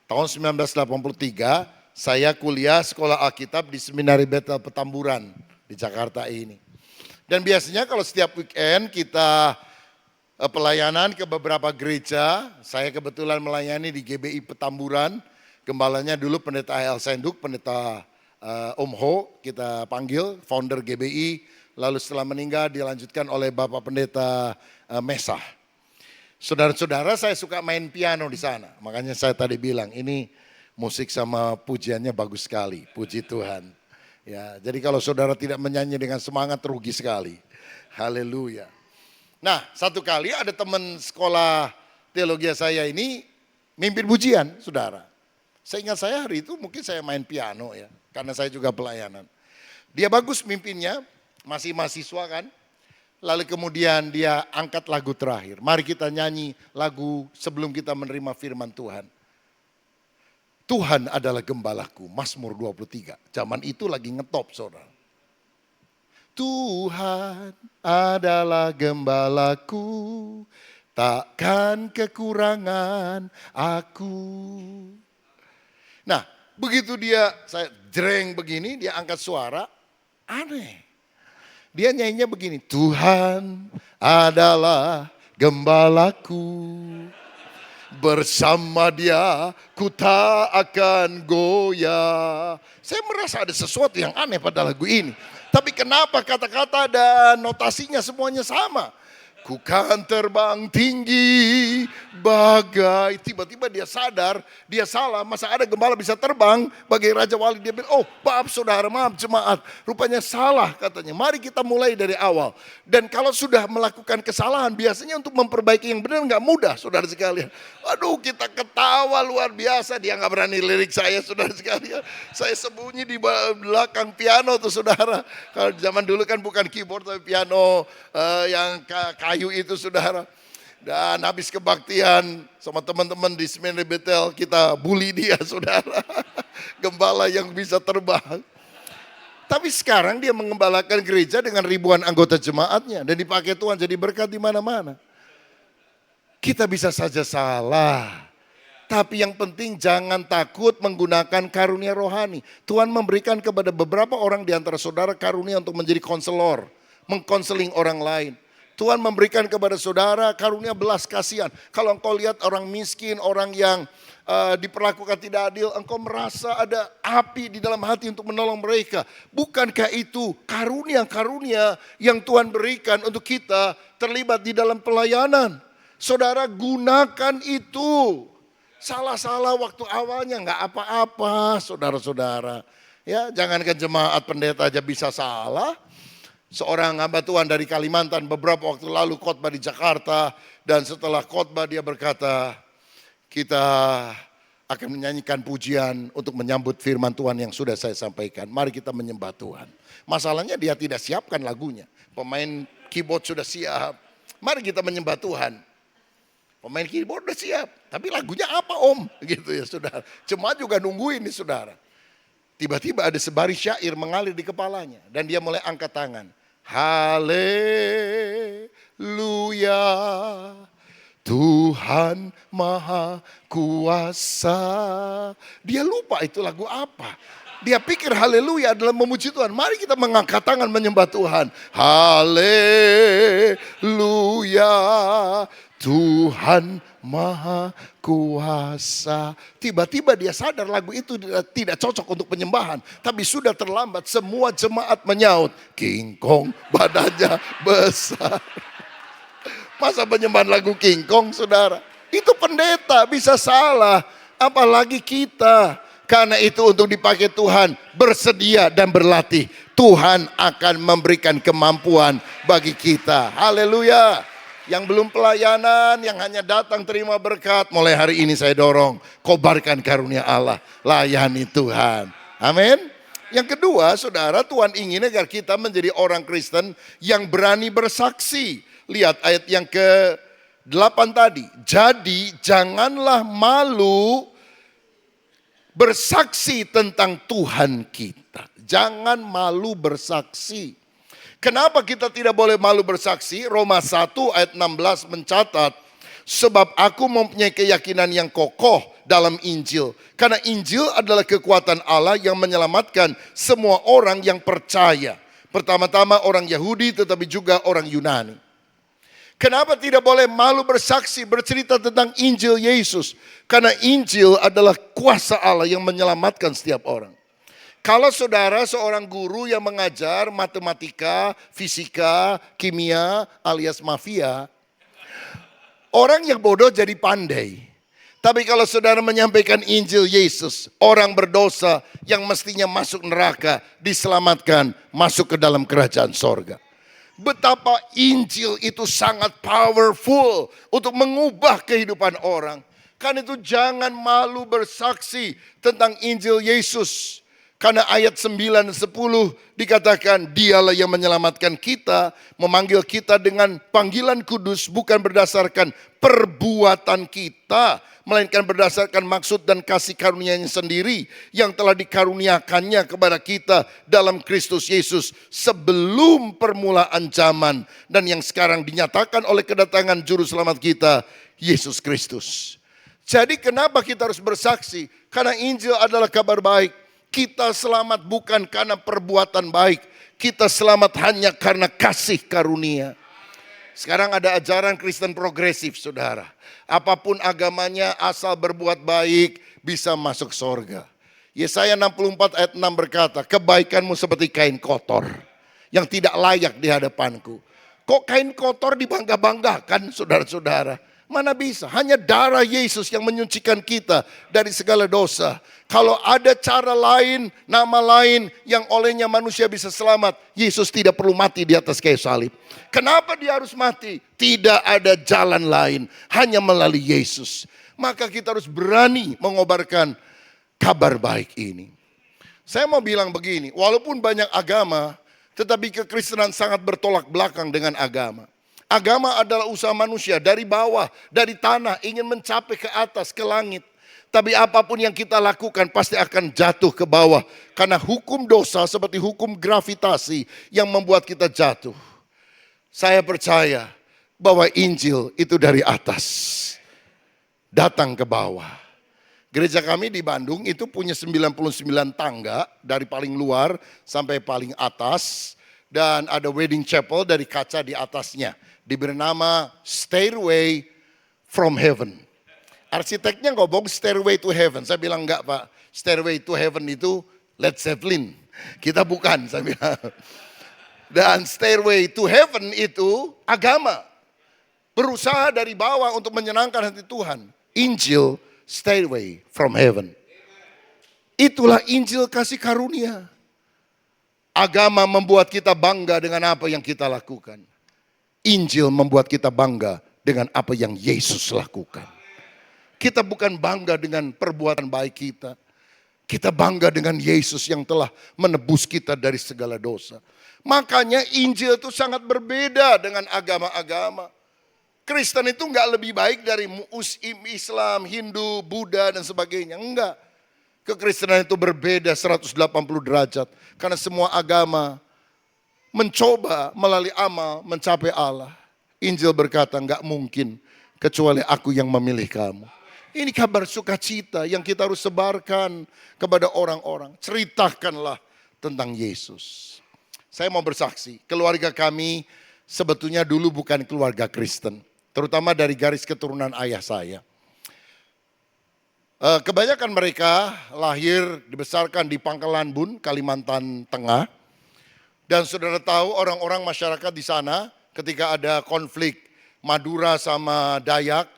Tahun 1983, saya kuliah sekolah Alkitab di Seminari Betel Petamburan di Jakarta ini. Dan biasanya kalau setiap weekend kita pelayanan ke beberapa gereja, saya kebetulan melayani di GBI Petamburan. Gembalanya dulu Pendeta A.L. Senduk, Pendeta Om Ho kita panggil, founder GBI, lalu setelah meninggal dilanjutkan oleh Bapak Pendeta Mesah. Saudara-saudara, saya suka main piano di sana, makanya saya tadi bilang ini musik sama pujiannya bagus sekali, puji Tuhan. Ya, jadi kalau saudara tidak menyanyi dengan semangat rugi sekali. Haleluya. Nah, satu kali ada teman sekolah teologi saya ini mimpin pujian, saudara. Seingat saya hari itu mungkin saya main piano ya. Karena saya juga pelayanan. Dia bagus mimpinnya, masih mahasiswa kan. Lalu kemudian dia angkat lagu terakhir. Mari kita nyanyi lagu sebelum kita menerima firman Tuhan. Tuhan adalah gembalaku, Mazmur 23. Zaman itu lagi ngetop saudara. Tuhan adalah gembalaku, takkan kekurangan aku. Nah, begitu saya jreng begini, dia angkat suara, aneh. Dia nyanyinya begini, Tuhan adalah gembalaku, bersama dia ku tak akan goyah. Saya merasa ada sesuatu yang aneh pada lagu ini. Tapi kenapa kata-kata dan notasinya semuanya sama? Ku kan terbang tinggi bagai. Tiba-tiba dia sadar dia salah. Masa ada gembala bisa terbang bagai Raja Wali. Dia bilang, oh maaf saudara, maaf jemaat. Rupanya salah katanya. Mari kita mulai dari awal. Dan kalau sudah melakukan kesalahan, biasanya untuk memperbaiki yang benar nggak mudah saudara sekalian. Aduh kita ketawa luar biasa. Dia nggak berani lirik saya saudara sekalian. Saya sembunyi di belakang piano tuh saudara. Kalau zaman dulu kan bukan keyboard tapi piano yang kayu itu saudara. Dan habis kebaktian sama teman-teman di Semen Betel, kita bully dia saudara. Gembala yang bisa terbang. Tapi sekarang dia mengembalakan gereja dengan ribuan anggota jemaatnya. Dan dipakai Tuhan jadi berkat di mana-mana. Kita bisa saja salah. Tapi yang penting jangan takut menggunakan karunia rohani. Tuhan memberikan kepada beberapa orang di antara saudara karunia untuk menjadi konselor. Mengkonseling orang lain. Tuhan memberikan kepada saudara karunia belas kasihan. Kalau engkau lihat orang miskin, orang yang diperlakukan tidak adil, engkau merasa ada api di dalam hati untuk menolong mereka. Bukankah itu karunia-karunia yang Tuhan berikan untuk kita terlibat di dalam pelayanan? Saudara gunakan itu. Salah-salah waktu awalnya nggak apa-apa saudara-saudara. Ya, jangankan jemaat pendeta aja bisa salah. Seorang hamba Tuhan dari Kalimantan beberapa waktu lalu khotbah di Jakarta. Dan setelah khotbah dia berkata, kita akan menyanyikan pujian untuk menyambut firman Tuhan yang sudah saya sampaikan. Mari kita menyembah Tuhan. Masalahnya dia tidak siapkan lagunya. Pemain keyboard sudah siap. Mari kita menyembah Tuhan. Pemain keyboard sudah siap. Tapi lagunya apa om? Gitu ya saudara. Jemaat juga nungguin nih saudara. Tiba-tiba ada sebaris syair mengalir di kepalanya. Dan dia mulai angkat tangan. Haleluya, Tuhan Maha Kuasa. Dia lupa itu lagu apa. Dia pikir haleluya adalah memuji Tuhan. Mari kita mengangkat tangan menyembah Tuhan. Haleluya, Tuhan Maha Kuasa. Tiba-tiba dia sadar lagu itu tidak cocok untuk penyembahan. Tapi sudah terlambat, semua jemaat menyaut. King Kong badannya besar. Masa penyembahan lagu King Kong saudara? Itu pendeta bisa salah. Apalagi kita. Karena itu untuk dipakai Tuhan bersedia dan berlatih. Tuhan akan memberikan kemampuan bagi kita. Haleluya. Yang belum pelayanan, yang hanya datang terima berkat. Mulai hari ini saya dorong, kobarkan karunia Allah. Layani Tuhan. Amin. Yang kedua, saudara, Tuhan ingin agar kita menjadi orang Kristen yang berani bersaksi. Lihat ayat yang ke-8 tadi. Jadi janganlah malu bersaksi tentang Tuhan kita. Jangan malu bersaksi. Kenapa kita tidak boleh malu bersaksi? Roma 1 ayat 16 mencatat, sebab aku mempunyai keyakinan yang kokoh dalam Injil. Karena Injil adalah kekuatan Allah yang menyelamatkan semua orang yang percaya. Pertama-tama orang Yahudi tetapi juga orang Yunani. Kenapa tidak boleh malu bersaksi, bercerita tentang Injil Yesus? Karena Injil adalah kuasa Allah yang menyelamatkan setiap orang. Kalau saudara seorang guru yang mengajar matematika, fisika, kimia alias mafia, orang yang bodoh jadi pandai. Tapi kalau saudara menyampaikan Injil Yesus, orang berdosa yang mestinya masuk neraka diselamatkan masuk ke dalam kerajaan sorga. Betapa Injil itu sangat powerful untuk mengubah kehidupan orang. Karena itu jangan malu bersaksi tentang Injil Yesus. Karena ayat 9 dan 10 dikatakan dialah yang menyelamatkan kita, memanggil kita dengan panggilan kudus bukan berdasarkan perbuatan kita, melainkan berdasarkan maksud dan kasih karunia-Nya sendiri yang telah dikaruniakannya kepada kita dalam Kristus Yesus sebelum permulaan zaman dan yang sekarang dinyatakan oleh kedatangan juru selamat kita, Yesus Kristus. Jadi kenapa kita harus bersaksi? Karena Injil adalah kabar baik. Kita selamat bukan karena perbuatan baik. Kita selamat hanya karena kasih karunia. Sekarang ada ajaran Kristen progresif, saudara. Apapun agamanya, asal berbuat baik, bisa masuk sorga. Yesaya 64 ayat 6 berkata, kebaikanmu seperti kain kotor yang tidak layak di hadapanku. Kok kain kotor dibangga-banggakan, saudara-saudara? Mana bisa? Hanya darah Yesus yang menyucikan kita dari segala dosa. Kalau ada cara lain, nama lain yang olehnya manusia bisa selamat, Yesus tidak perlu mati di atas kayu salib. Kenapa dia harus mati? Tidak ada jalan lain, hanya melalui Yesus. Maka kita harus berani mengobarkan kabar baik ini. Saya mau bilang begini, walaupun banyak agama, tetapi kekristenan sangat bertolak belakang dengan agama. Agama adalah usaha manusia dari bawah, dari tanah, ingin mencapai ke atas, ke langit. Tapi apapun yang kita lakukan pasti akan jatuh ke bawah. Karena hukum dosa seperti hukum gravitasi yang membuat kita jatuh. Saya percaya bahwa Injil itu dari atas, datang ke bawah. Gereja kami di Bandung itu punya 99 tangga dari paling luar sampai paling atas. Dan ada wedding chapel dari kaca di atasnya. Diberi nama Stairway from Heaven. Arsiteknya ngomong Stairway to Heaven. Saya bilang enggak Pak, Stairway to Heaven itu Led Zeppelin. Kita bukan, saya bilang. Dan Stairway to Heaven itu agama. Berusaha dari bawah untuk menyenangkan hati Tuhan. Injil, Stairway from Heaven. Itulah Injil kasih karunia. Agama membuat kita bangga dengan apa yang kita lakukan. Injil membuat kita bangga dengan apa yang Yesus lakukan. Kita bukan bangga dengan perbuatan baik kita. Kita bangga dengan Yesus yang telah menebus kita dari segala dosa. Makanya Injil itu sangat berbeda dengan agama-agama. Kristen itu enggak lebih baik dari Islam, Hindu, Buddha dan sebagainya. Enggak. Kekristenan itu berbeda 180 derajat. Karena semua agama mencoba melalui amal mencapai Allah. Injil berkata enggak mungkin kecuali aku yang memilih kamu. Ini kabar sukacita yang kita harus sebarkan kepada orang-orang. Ceritakanlah tentang Yesus. Saya mau bersaksi, keluarga kami sebetulnya dulu bukan keluarga Kristen. Terutama dari garis keturunan ayah saya. Kebanyakan mereka lahir dibesarkan di Pangkalan Bun, Kalimantan Tengah. Dan saudara tahu orang-orang masyarakat di sana ketika ada konflik Madura sama Dayak,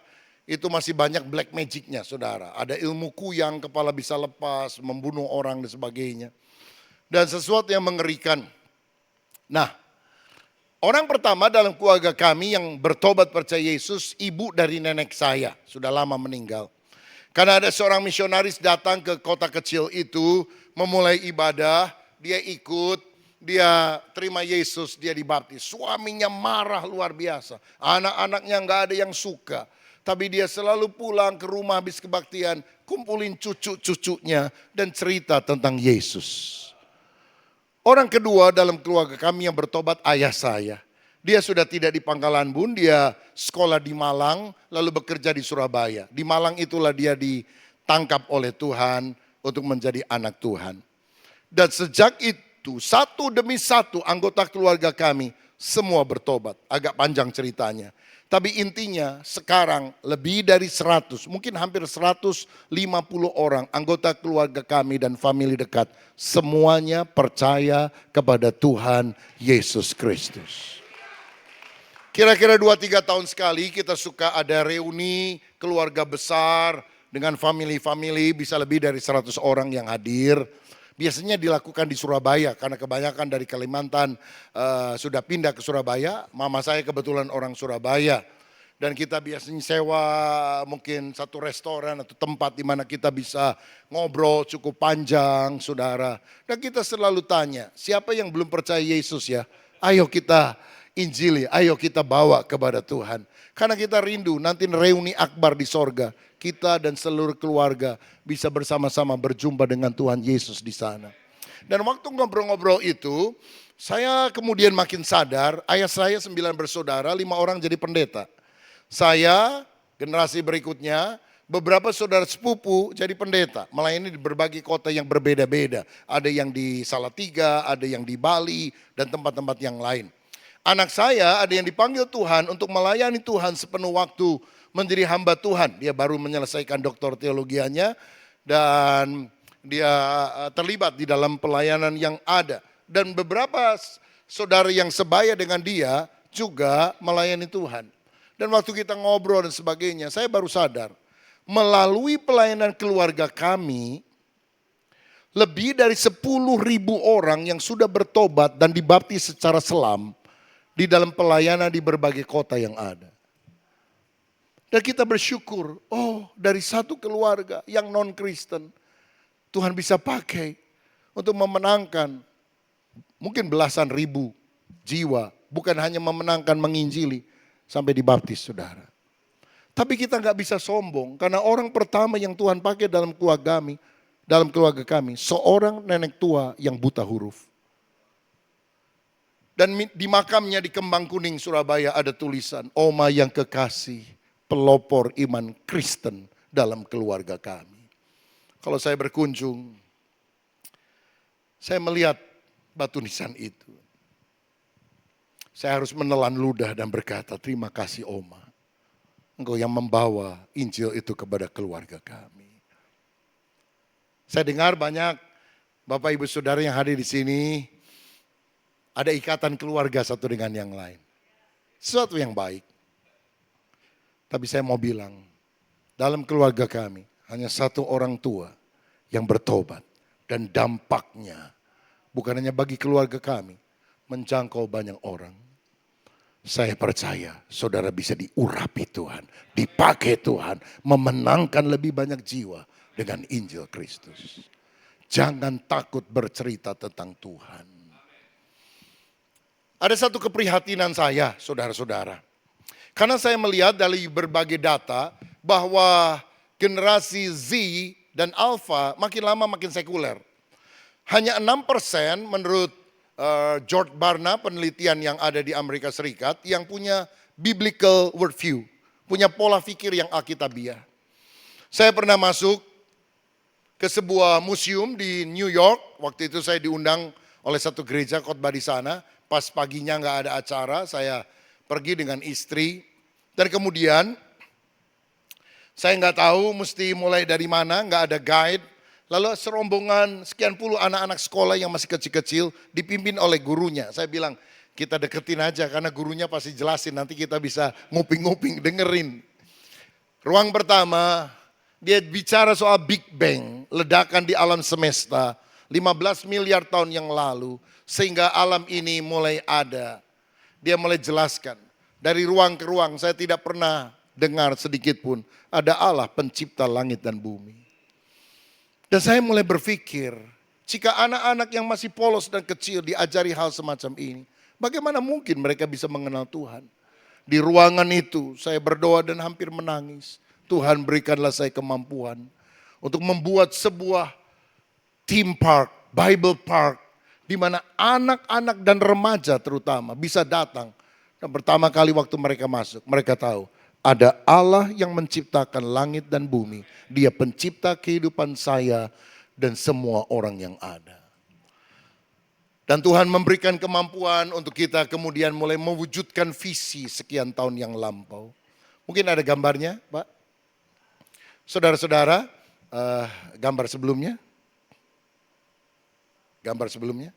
itu masih banyak black magicnya saudara. Ada ilmu kuyang, kepala bisa lepas, membunuh orang dan sebagainya. Dan sesuatu yang mengerikan. Nah, orang pertama dalam keluarga kami yang bertobat percaya Yesus, ibu dari nenek saya, sudah lama meninggal. Karena ada seorang misionaris datang ke kota kecil itu, memulai ibadah, dia ikut, dia terima Yesus, dia dibaptis. Suaminya marah luar biasa. Anak-anaknya nggak ada yang suka. Tapi dia selalu pulang ke rumah habis kebaktian, kumpulin cucu-cucunya dan cerita tentang Yesus. Orang kedua dalam keluarga kami yang bertobat ayah saya. Dia sudah tidak di Pangkalan Bun, dia sekolah di Malang, lalu bekerja di Surabaya. Di Malang itulah dia ditangkap oleh Tuhan untuk menjadi anak Tuhan. Dan sejak itu, satu demi satu anggota keluarga kami semua bertobat. Agak panjang ceritanya. Tapi intinya sekarang lebih dari 100, mungkin hampir 150 orang anggota keluarga kami dan famili dekat. Semuanya percaya kepada Tuhan Yesus Kristus. Kira-kira 2-3 tahun sekali kita suka ada reuni keluarga besar dengan famili-famili, bisa lebih dari 100 orang yang hadir. Biasanya dilakukan di Surabaya karena kebanyakan dari Kalimantan sudah pindah ke Surabaya. Mama saya kebetulan orang Surabaya. Dan kita biasanya sewa mungkin satu restoran atau tempat di mana kita bisa ngobrol cukup panjang, saudara. Dan kita selalu tanya, siapa yang belum percaya Yesus ya? Ayo kita injili, ayo kita bawa kepada Tuhan. Karena kita rindu nanti reuni akbar di sorga. Kita dan seluruh keluarga bisa bersama-sama berjumpa dengan Tuhan Yesus di sana. Dan waktu ngobrol-ngobrol itu, saya kemudian makin sadar, ayah saya 9 bersaudara, 5 orang jadi pendeta. Saya, generasi berikutnya, beberapa saudara sepupu jadi pendeta. Melayani di berbagai kota yang berbeda-beda. Ada yang di Salatiga, ada yang di Bali, dan tempat-tempat yang lain. Anak saya ada yang dipanggil Tuhan untuk melayani Tuhan sepenuh waktu menjadi hamba Tuhan. Dia baru menyelesaikan doktor teologianya dan dia terlibat di dalam pelayanan yang ada. Dan beberapa saudara yang sebaya dengan dia juga melayani Tuhan. Dan waktu kita ngobrol dan sebagainya, saya baru sadar, melalui pelayanan keluarga kami, lebih dari 10.000 orang yang sudah bertobat dan dibaptis secara selam di dalam pelayanan di berbagai kota yang ada. Dan kita bersyukur, dari satu keluarga yang non-Kristen, Tuhan bisa pakai untuk memenangkan mungkin belasan ribu jiwa, bukan hanya memenangkan, menginjili, sampai dibaptis saudara. Tapi kita nggak bisa sombong karena orang pertama yang Tuhan pakai dalam keluarga kami, seorang nenek tua yang buta huruf. Dan di makamnya di Kembang Kuning Surabaya ada tulisan, Oma yang kekasih, pelopor iman Kristen dalam keluarga kami. Kalau saya berkunjung, saya melihat batu nisan itu. Saya harus menelan ludah dan berkata, terima kasih Oma. Engkau yang membawa Injil itu kepada keluarga kami. Saya dengar banyak Bapak Ibu Saudara yang hadir di sini, ada ikatan keluarga satu dengan yang lain. Sesuatu yang baik. Tapi saya mau bilang, dalam keluarga kami, hanya satu orang tua yang bertobat. Dan dampaknya, bukan hanya bagi keluarga kami, menjangkau banyak orang. Saya percaya saudara bisa diurapi Tuhan, dipakai Tuhan, memenangkan lebih banyak jiwa dengan Injil Kristus. Jangan takut bercerita tentang Tuhan. Ada satu keprihatinan saya, saudara-saudara. Karena saya melihat dari berbagai data bahwa generasi Z dan Alpha makin lama makin sekuler. Hanya 6% menurut George Barna, penelitian yang ada di Amerika Serikat, yang punya biblical worldview, punya pola pikir yang alkitabiah. Saya pernah masuk ke sebuah museum di New York, waktu itu saya diundang oleh satu gereja khotbah di sana, pas paginya nggak ada acara, saya pergi dengan istri, dan kemudian saya nggak tahu mesti mulai dari mana, nggak ada guide. Lalu serombongan sekian puluh anak-anak sekolah yang masih kecil-kecil dipimpin oleh gurunya. Saya bilang kita deketin aja karena gurunya pasti jelasin, nanti kita bisa nguping-nguping dengerin. Ruang pertama dia bicara soal Big Bang, ledakan di alam semesta 15 miliar tahun yang lalu sehingga alam ini mulai ada. Dia mulai jelaskan dari ruang ke ruang, saya tidak pernah dengar sedikit pun ada Allah pencipta langit dan bumi. Dan saya mulai berpikir, jika anak-anak yang masih polos dan kecil diajari hal semacam ini, bagaimana mungkin mereka bisa mengenal Tuhan? Di ruangan itu saya berdoa dan hampir menangis. Tuhan berikanlah saya kemampuan untuk membuat sebuah theme park, Bible park, di mana anak-anak dan remaja terutama bisa datang. Dan pertama kali waktu mereka masuk, mereka tahu ada Allah yang menciptakan langit dan bumi. Dia pencipta kehidupan saya dan semua orang yang ada. Dan Tuhan memberikan kemampuan untuk kita kemudian mulai mewujudkan visi sekian tahun yang lampau. Mungkin ada gambarnya, Pak? Saudara-saudara, gambar sebelumnya. Gambar sebelumnya.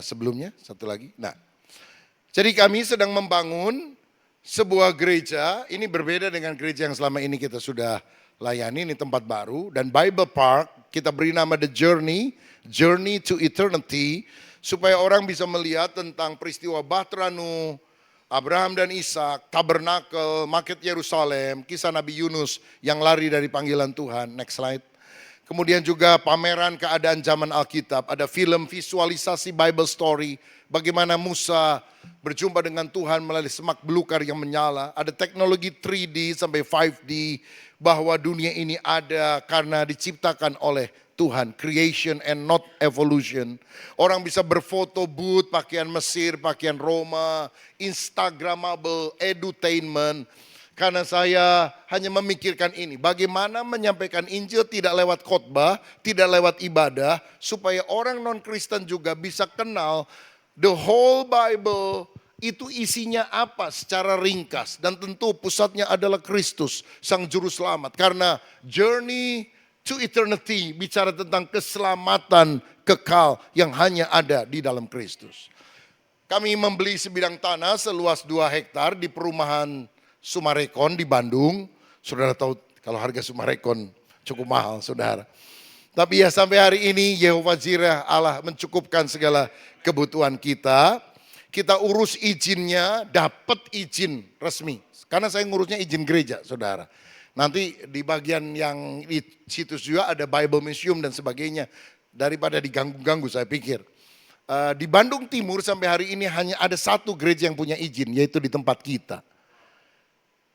Sebelumnya, satu lagi. Nah, jadi kami sedang membangun sebuah gereja, ini berbeda dengan gereja yang selama ini kita sudah layani, ini tempat baru. Dan Bible Park, kita beri nama The Journey, Journey to Eternity, supaya orang bisa melihat tentang peristiwa Bahtera Nuh, Abraham dan Ishak, Tabernakel, Maket Yerusalem, kisah Nabi Yunus yang lari dari panggilan Tuhan. Next slide. Kemudian juga pameran keadaan zaman Alkitab, ada film visualisasi Bible story, bagaimana Musa berjumpa dengan Tuhan melalui semak belukar yang menyala, ada teknologi 3D sampai 5D, bahwa dunia ini ada karena diciptakan oleh Tuhan, creation and not evolution. Orang bisa berfoto booth, pakaian Mesir, pakaian Roma, Instagramable, edutainment. Karena saya hanya memikirkan ini, bagaimana menyampaikan Injil tidak lewat khotbah, tidak lewat ibadah, supaya orang non-Kristen juga bisa kenal The whole Bible itu isinya apa secara ringkas. Dan tentu pusatnya adalah Kristus, Sang Juru Selamat. Karena journey to eternity bicara tentang keselamatan kekal yang hanya ada di dalam Kristus. Kami membeli sebidang tanah seluas 2 hektar di perumahan Sumarekon di Bandung. Saudara tahu kalau harga Sumarekon cukup mahal, saudara. Tapi ya sampai hari ini Yehova Jireh Allah mencukupkan segala kebutuhan kita. Kita urus izinnya, dapat izin resmi. Karena saya ngurusnya izin gereja, saudara. Nanti di bagian yang di situs juga ada Bible Museum dan sebagainya. Daripada diganggu-ganggu saya pikir. Di Bandung Timur sampai hari ini hanya ada 1 gereja yang punya izin, yaitu di tempat kita.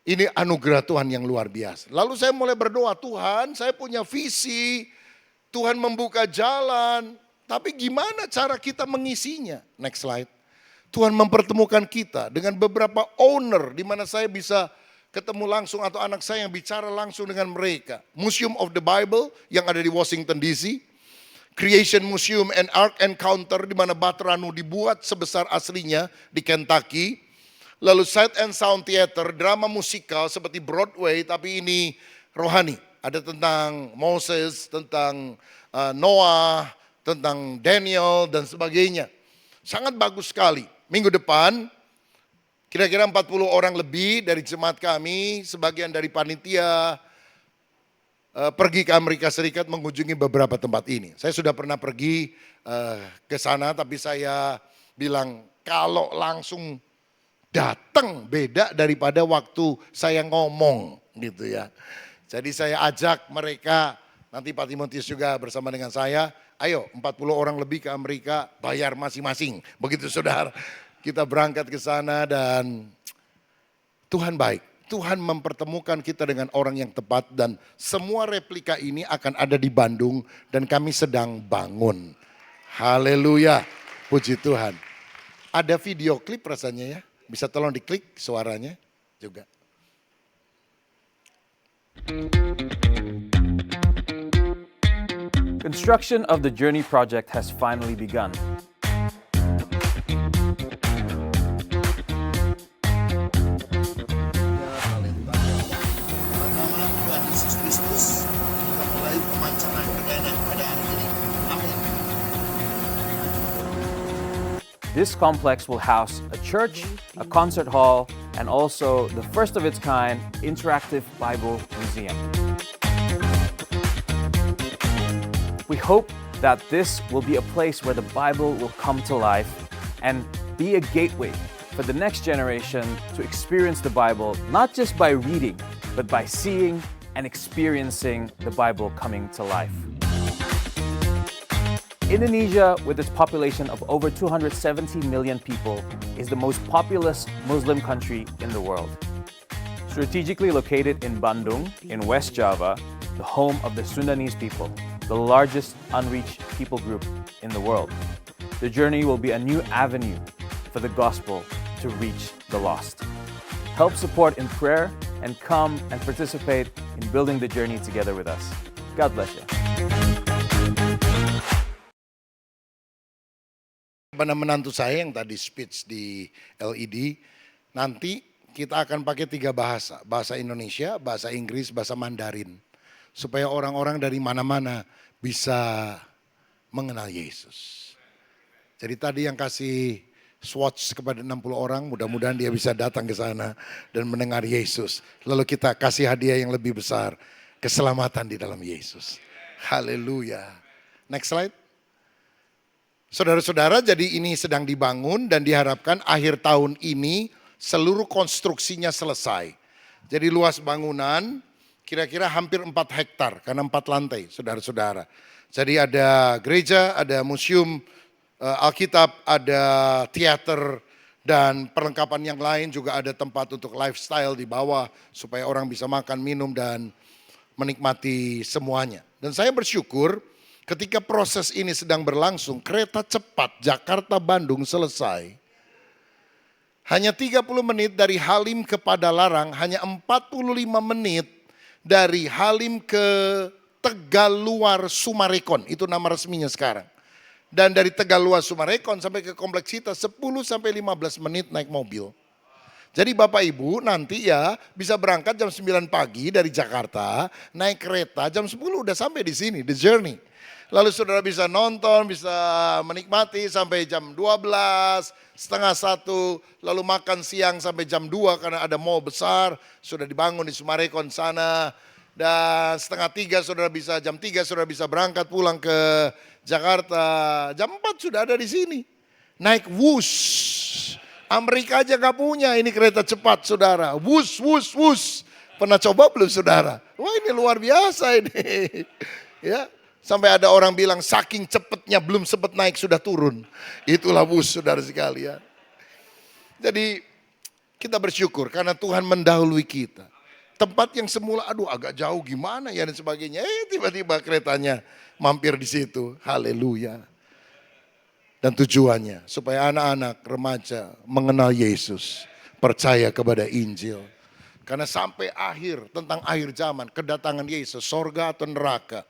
Ini anugerah Tuhan yang luar biasa. Lalu saya mulai berdoa, Tuhan saya punya visi, Tuhan membuka jalan. Tapi gimana cara kita mengisinya? Next slide. Tuhan mempertemukan kita dengan beberapa owner di mana saya bisa ketemu langsung atau anak saya yang bicara langsung dengan mereka. Museum of the Bible yang ada di Washington DC. Creation Museum and Ark Encounter di mana Batranu dibuat sebesar aslinya di Kentucky. Lalu Sight and Sound Theater, drama musikal seperti Broadway tapi ini rohani. Ada tentang Moses, tentang Noah, tentang Daniel dan sebagainya. Sangat bagus sekali. Minggu depan kira-kira 40 orang lebih dari jemaat kami, sebagian dari panitia pergi ke Amerika Serikat mengunjungi beberapa tempat ini. Saya sudah pernah pergi ke sana tapi saya bilang kalau langsung datang beda daripada waktu saya ngomong gitu ya. Jadi saya ajak mereka, nanti Pak Timotius juga bersama dengan saya, ayo 40 orang lebih ke Amerika bayar masing-masing. Begitu saudara, kita berangkat ke sana dan Tuhan baik. Tuhan mempertemukan kita dengan orang yang tepat dan semua replika ini akan ada di Bandung dan kami sedang bangun. Haleluya, puji Tuhan. Ada video klip rasanya ya, bisa tolong diklik suaranya juga. Construction of the Journey project has finally begun. This complex will house a church, a concert hall, and also the first of its kind interactive Bible museum. We hope that this will be a place where the Bible will come to life and be a gateway for the next generation to experience the Bible, not just by reading, but by seeing and experiencing the Bible coming to life. Indonesia, with its population of over 270 million people, is the most populous Muslim country in the world. Strategically located in Bandung, in West Java, the home of the Sundanese people, the largest unreached people group in the world. The journey will be a new avenue for the gospel to reach the lost. Help support in prayer and come and participate in building the journey together with us. God bless you. Menantu saya yang tadi speech di LED, nanti kita akan pakai 3 bahasa. Bahasa Indonesia, bahasa Inggris, bahasa Mandarin. Supaya orang-orang dari mana-mana bisa mengenal Yesus. Jadi tadi yang kasih swatch kepada 60 orang, mudah-mudahan dia bisa datang ke sana dan mendengar Yesus. Lalu kita kasih hadiah yang lebih besar, keselamatan di dalam Yesus. Haleluya. Next slide. Saudara-saudara, jadi ini sedang dibangun dan diharapkan akhir tahun ini seluruh konstruksinya selesai. Jadi luas bangunan kira-kira hampir 4 hektar karena 4 lantai, saudara-saudara. Jadi ada gereja, ada museum Alkitab, ada teater dan perlengkapan yang lain, juga ada tempat untuk lifestyle di bawah supaya orang bisa makan, minum dan menikmati semuanya. Dan saya bersyukur ketika proses ini sedang berlangsung, kereta cepat Jakarta-Bandung selesai. Hanya 30 menit dari Halim ke Padalarang, hanya 45 menit dari Halim ke Tegaluar Sumarekon, itu nama resminya sekarang. Dan dari Tegaluar Sumarekon sampai ke Kompleksitas 10 sampai 15 menit naik mobil. Jadi Bapak Ibu nanti ya bisa berangkat jam 9 pagi dari Jakarta, naik kereta jam 10 udah sampai di sini, The Journey. Lalu saudara bisa nonton, bisa menikmati sampai jam 12, setengah 1, lalu makan siang sampai jam 2 karena ada mall besar, sudah dibangun di Sumarekon sana. Dan setengah 3 saudara bisa, jam 3 saudara bisa berangkat pulang ke Jakarta. Jam 4 sudah ada di sini. Naik Wush. Amerika aja gak punya ini kereta cepat saudara. Wush, wush, wush. Pernah coba belum saudara? Wah ini luar biasa ini. Ya. Sampai ada orang bilang saking cepatnya belum sempat naik sudah turun. Itulah Wush saudara sekalian. Jadi kita bersyukur karena Tuhan mendahului kita. Tempat yang semula aduh agak jauh gimana ya dan sebagainya. Tiba-tiba keretanya mampir di situ. Haleluya. Dan tujuannya supaya anak-anak remaja mengenal Yesus. Percaya kepada Injil. Karena sampai akhir tentang akhir zaman kedatangan Yesus. Sorga atau neraka.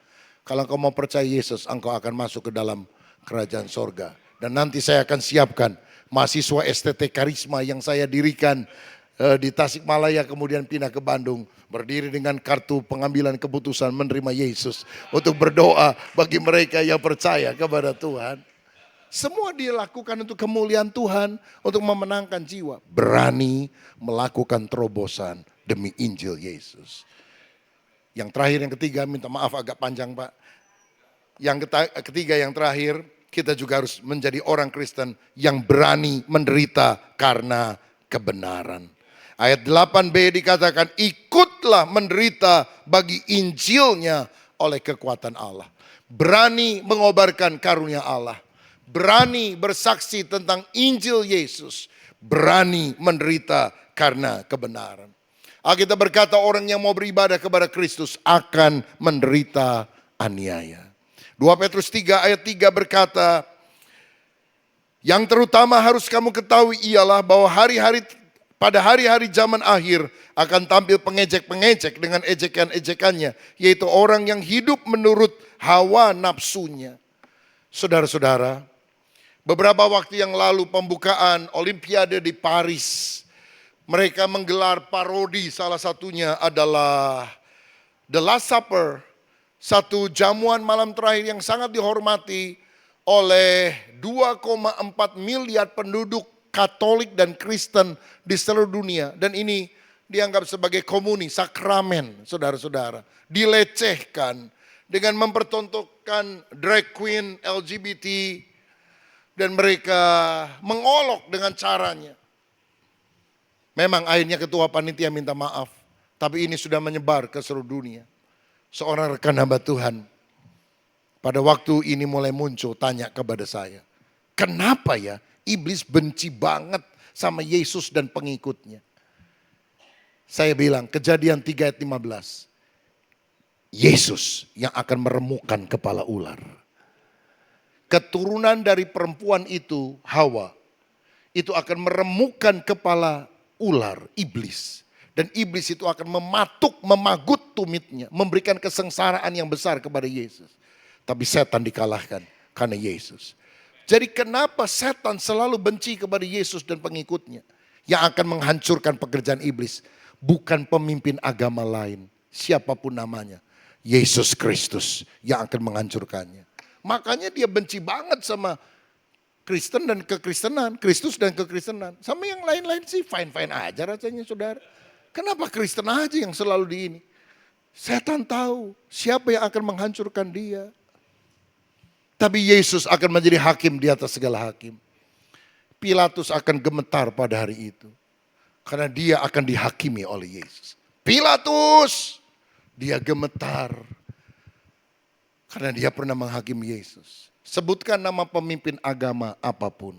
Kalau engkau mau percaya Yesus, engkau akan masuk ke dalam kerajaan sorga. Dan nanti saya akan siapkan mahasiswa STT Karisma yang saya dirikan di Tasikmalaya kemudian pindah ke Bandung. Berdiri dengan kartu pengambilan keputusan menerima Yesus. Untuk berdoa bagi mereka yang percaya kepada Tuhan. Semua dilakukan untuk kemuliaan Tuhan. Untuk memenangkan jiwa. Berani melakukan terobosan demi Injil Yesus. Yang terakhir, yang ketiga, minta maaf agak panjang Pak. Yang ketiga, yang terakhir, kita juga harus menjadi orang Kristen yang berani menderita karena kebenaran. Ayat 8b dikatakan, ikutlah menderita bagi Injilnya oleh kekuatan Allah. Berani mengobarkan karunia Allah. Berani bersaksi tentang Injil Yesus. Berani menderita karena kebenaran. Alkitab berkata orang yang mau beribadah kepada Kristus akan menderita aniaya. 2 Petrus 3 ayat 3 berkata, yang terutama harus kamu ketahui ialah bahwa pada hari-hari zaman akhir akan tampil pengejek-pengejek dengan ejekan-ejekannya. Yaitu orang yang hidup menurut hawa nafsunya. Saudara-saudara, beberapa waktu yang lalu pembukaan Olimpiade di Paris. Mereka menggelar parodi, salah satunya adalah The Last Supper. Satu jamuan malam terakhir yang sangat dihormati oleh 2,4 miliar penduduk Katolik dan Kristen di seluruh dunia. Dan ini dianggap sebagai komuni, sakramen, saudara-saudara. Dilecehkan dengan mempertontonkan drag queen, LGBT. Dan mereka mengolok dengan caranya. Memang akhirnya ketua panitia minta maaf. Tapi ini sudah menyebar ke seluruh dunia. Seorang rekan hamba Tuhan. Pada waktu ini mulai muncul tanya kepada saya. Kenapa ya iblis benci banget sama Yesus dan pengikutnya? Saya bilang Kejadian 3 ayat 15. Yesus yang akan meremukkan kepala ular. Keturunan dari perempuan itu Hawa. Itu akan meremukkan kepala ular, iblis. Dan iblis itu akan memagut tumitnya. Memberikan kesengsaraan yang besar kepada Yesus. Tapi setan dikalahkan karena Yesus. Jadi kenapa setan selalu benci kepada Yesus dan pengikutnya. Yang akan menghancurkan pekerjaan iblis. Bukan pemimpin agama lain. Siapapun namanya. Yesus Kristus yang akan menghancurkannya. Makanya dia benci banget sama Kristen dan kekristenan, Kristus dan kekristenan. Sama yang lain-lain sih fine-fine aja rasanya saudara. Kenapa Kristen aja yang selalu di ini? Setan tahu siapa yang akan menghancurkan dia. Tapi Yesus akan menjadi hakim di atas segala hakim. Pilatus akan gemetar pada hari itu. Karena dia akan dihakimi oleh Yesus. Pilatus! Dia gemetar. Karena dia pernah menghakimi Yesus. Sebutkan nama pemimpin agama apapun.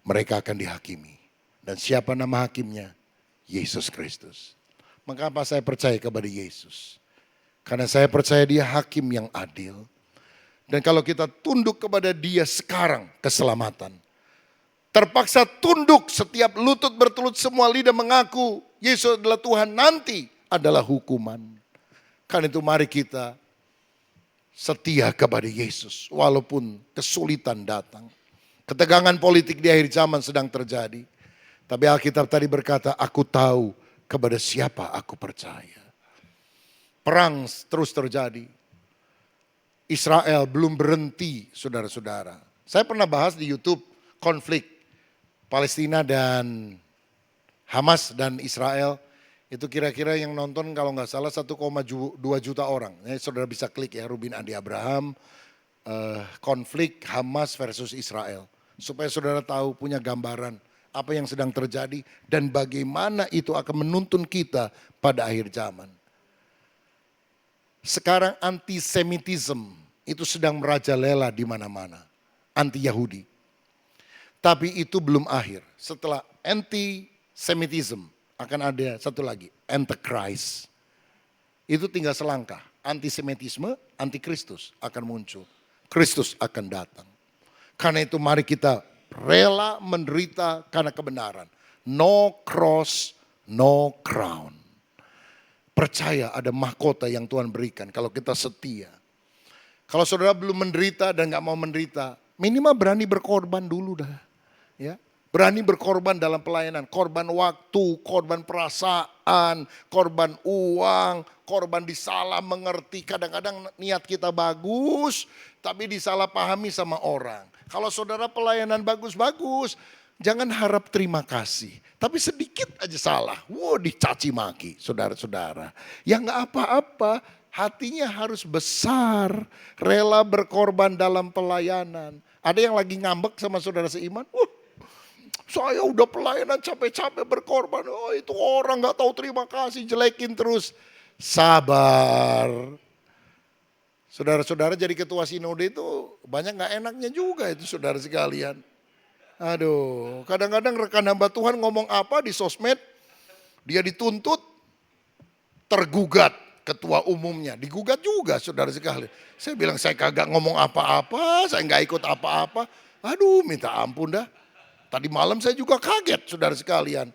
Mereka akan dihakimi. Dan siapa nama hakimnya? Yesus Kristus. Mengapa saya percaya kepada Yesus? Karena saya percaya dia hakim yang adil. Dan kalau kita tunduk kepada dia sekarang, keselamatan. Terpaksa tunduk, setiap lutut bertelut, semua lidah mengaku Yesus adalah Tuhan, nanti adalah hukuman. Karena itu mari kita setia kepada Yesus walaupun kesulitan datang. Ketegangan politik di akhir zaman sedang terjadi. Tapi Alkitab tadi berkata, aku tahu kepada siapa aku percaya. Perang terus terjadi. Israel belum berhenti, saudara-saudara. Saya pernah bahas di YouTube konflik Palestina dan Hamas dan Israel. Itu kira-kira yang nonton kalau nggak salah 1,2 juta orang. Saudara bisa klik ya, Rubin Adi Abraham, konflik Hamas versus Israel. Supaya saudara tahu, punya gambaran apa yang sedang terjadi dan bagaimana itu akan menuntun kita pada akhir zaman. Sekarang antisemitisme itu sedang merajalela di mana-mana. Anti-Yahudi. Tapi itu belum akhir. Setelah antisemitisme akan ada satu lagi, Antichrist. Itu tinggal selangkah. Antisemitisme, antikristus akan muncul. Kristus akan datang. Karena itu mari kita rela menderita karena kebenaran. No cross, no crown. Percaya ada mahkota yang Tuhan berikan kalau kita setia. Kalau saudara belum menderita dan gak mau menderita, minimal berani berkorban dulu dah. Ya, berani berkorban dalam pelayanan. Korban waktu, korban perasaan, korban uang, korban disalah mengerti. Kadang-kadang niat kita bagus, tapi disalahpahami sama orang. Kalau saudara pelayanan bagus-bagus, jangan harap terima kasih. Tapi sedikit aja salah, dicaci maki saudara-saudara. Ya gak apa-apa, hatinya harus besar, rela berkorban dalam pelayanan. Ada yang lagi ngambek sama saudara seiman, saya udah pelayanan capek-capek berkorban. Oh itu orang gak tahu terima kasih, jelekin terus. Sabar. Saudara-saudara jadi ketua sinode itu banyak gak enaknya juga itu saudara sekalian. Aduh, kadang-kadang rekan hamba Tuhan ngomong apa di sosmed, dia dituntut, tergugat ketua umumnya. Digugat juga saudara sekalian. Saya bilang saya kagak ngomong apa-apa, saya gak ikut apa-apa. Aduh minta ampun dah. Tadi malam saya juga kaget saudara sekalian.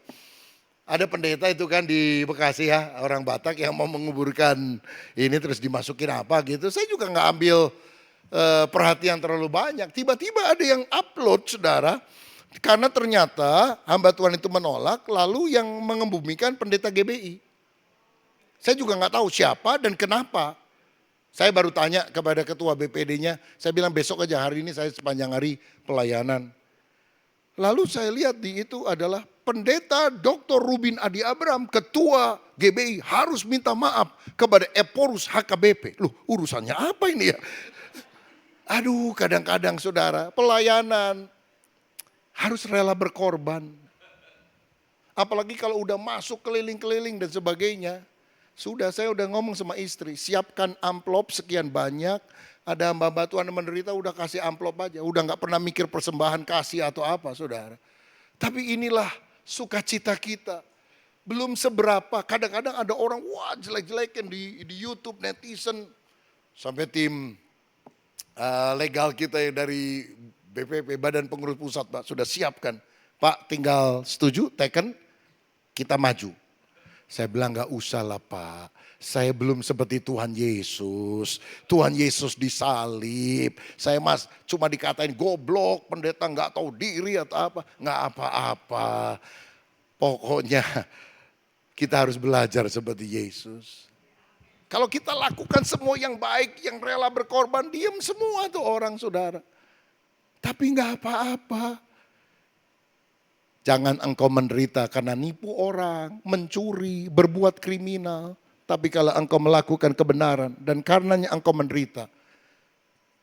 Ada pendeta itu kan di Bekasi ya, orang Batak yang mau menguburkan ini terus dimasukin apa gitu. Saya juga gak ambil perhatian terlalu banyak. Tiba-tiba ada yang upload saudara, karena ternyata hamba Tuhan itu menolak, lalu yang mengebumikan pendeta GBI. Saya juga gak tahu siapa dan kenapa. Saya baru tanya kepada ketua BPD-nya, saya bilang besok aja, hari ini saya sepanjang hari pelayanan. Lalu saya lihat di itu adalah pendeta Dr. Rubin Adi Abraham, ketua GBI harus minta maaf kepada Eporus HKBP. Loh urusannya apa ini ya? Aduh kadang-kadang saudara pelayanan harus rela berkorban. Apalagi kalau udah masuk keliling-keliling dan sebagainya. Sudah saya udah ngomong sama istri, siapkan amplop sekian banyak. Ada hamba Tuhan yang menderita udah kasih amplop aja. Udah gak pernah mikir persembahan kasih atau apa saudara. Tapi inilah sukacita kita. Belum seberapa, kadang-kadang ada orang wah jelek-jelekin di YouTube netizen. Sampai tim legal kita yang dari BPP, Badan Pengurus Pusat Pak, sudah siapkan. Pak tinggal setuju, teken, kita maju. Saya bilang gak usah lah Pak, saya belum seperti Tuhan Yesus. Tuhan Yesus disalib, saya cuma dikatain goblok, pendeta gak tahu diri atau apa. Gak apa-apa, pokoknya kita harus belajar seperti Yesus. Kalau kita lakukan semua yang baik, yang rela berkorban, diam semua tuh orang saudara. Tapi gak apa-apa. Jangan engkau menderita karena nipu orang, mencuri, berbuat kriminal. Tapi kalau engkau melakukan kebenaran dan karenanya engkau menderita,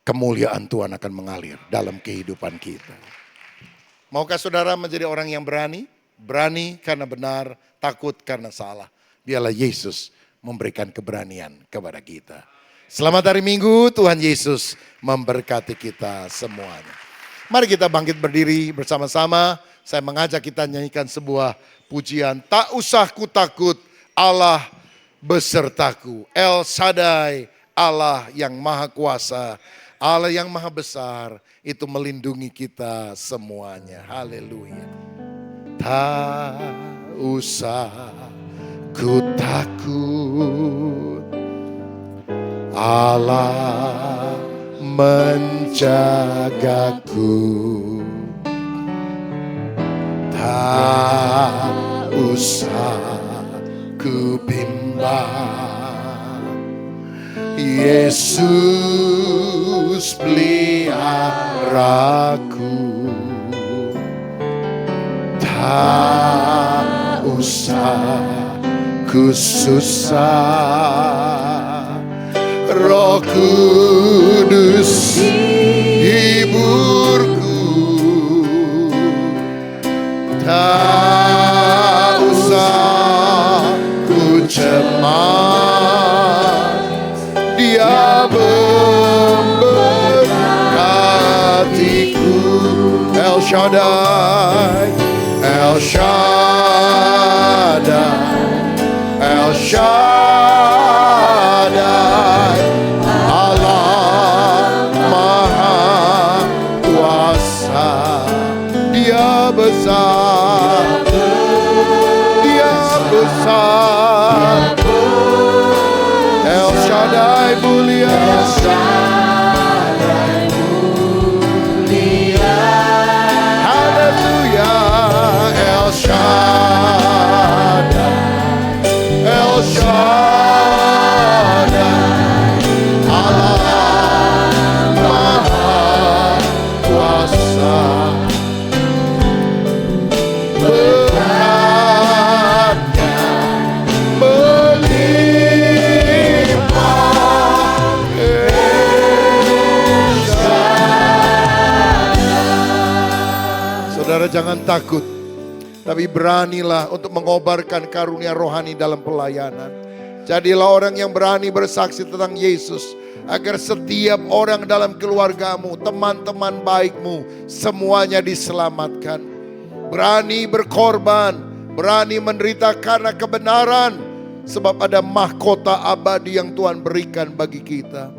kemuliaan Tuhan akan mengalir dalam kehidupan kita. Maukah saudara menjadi orang yang berani? Berani karena benar, takut karena salah. Biarlah Yesus memberikan keberanian kepada kita. Selamat hari Minggu, Tuhan Yesus memberkati kita semuanya. Mari kita bangkit berdiri bersama-sama. Saya mengajak kita nyanyikan sebuah pujian. Tak usah ku takut, Allah besertaku. El Shaddai, Allah yang maha kuasa, Allah yang maha besar, itu melindungi kita semuanya. Haleluya. Tak usah ku takut, Allah menjagaku, tak usah ku bimbang. Yesus peliharaku, tak usah ku susah. Roh Kudus hiburku, tak usah ku cemas. Dia memberkatiku. El Shaddai, El Shaddai, El Shaddai, Allah Maha Kuasa. Dia besar, Dia besar. El Shaddai mulia, haleluya. El Shaddai, El Shaddai, Allah Maha Kuasa. Berkatnya melimpah. Saudara jangan takut, tapi beranilah untuk mengobarkan karunia rohani dalam pelayanan. Jadilah orang yang berani bersaksi tentang Yesus, agar setiap orang dalam keluargamu, teman-teman baikmu, semuanya diselamatkan. Berani berkorban, berani menderita karena kebenaran, sebab ada mahkota abadi yang Tuhan berikan bagi kita.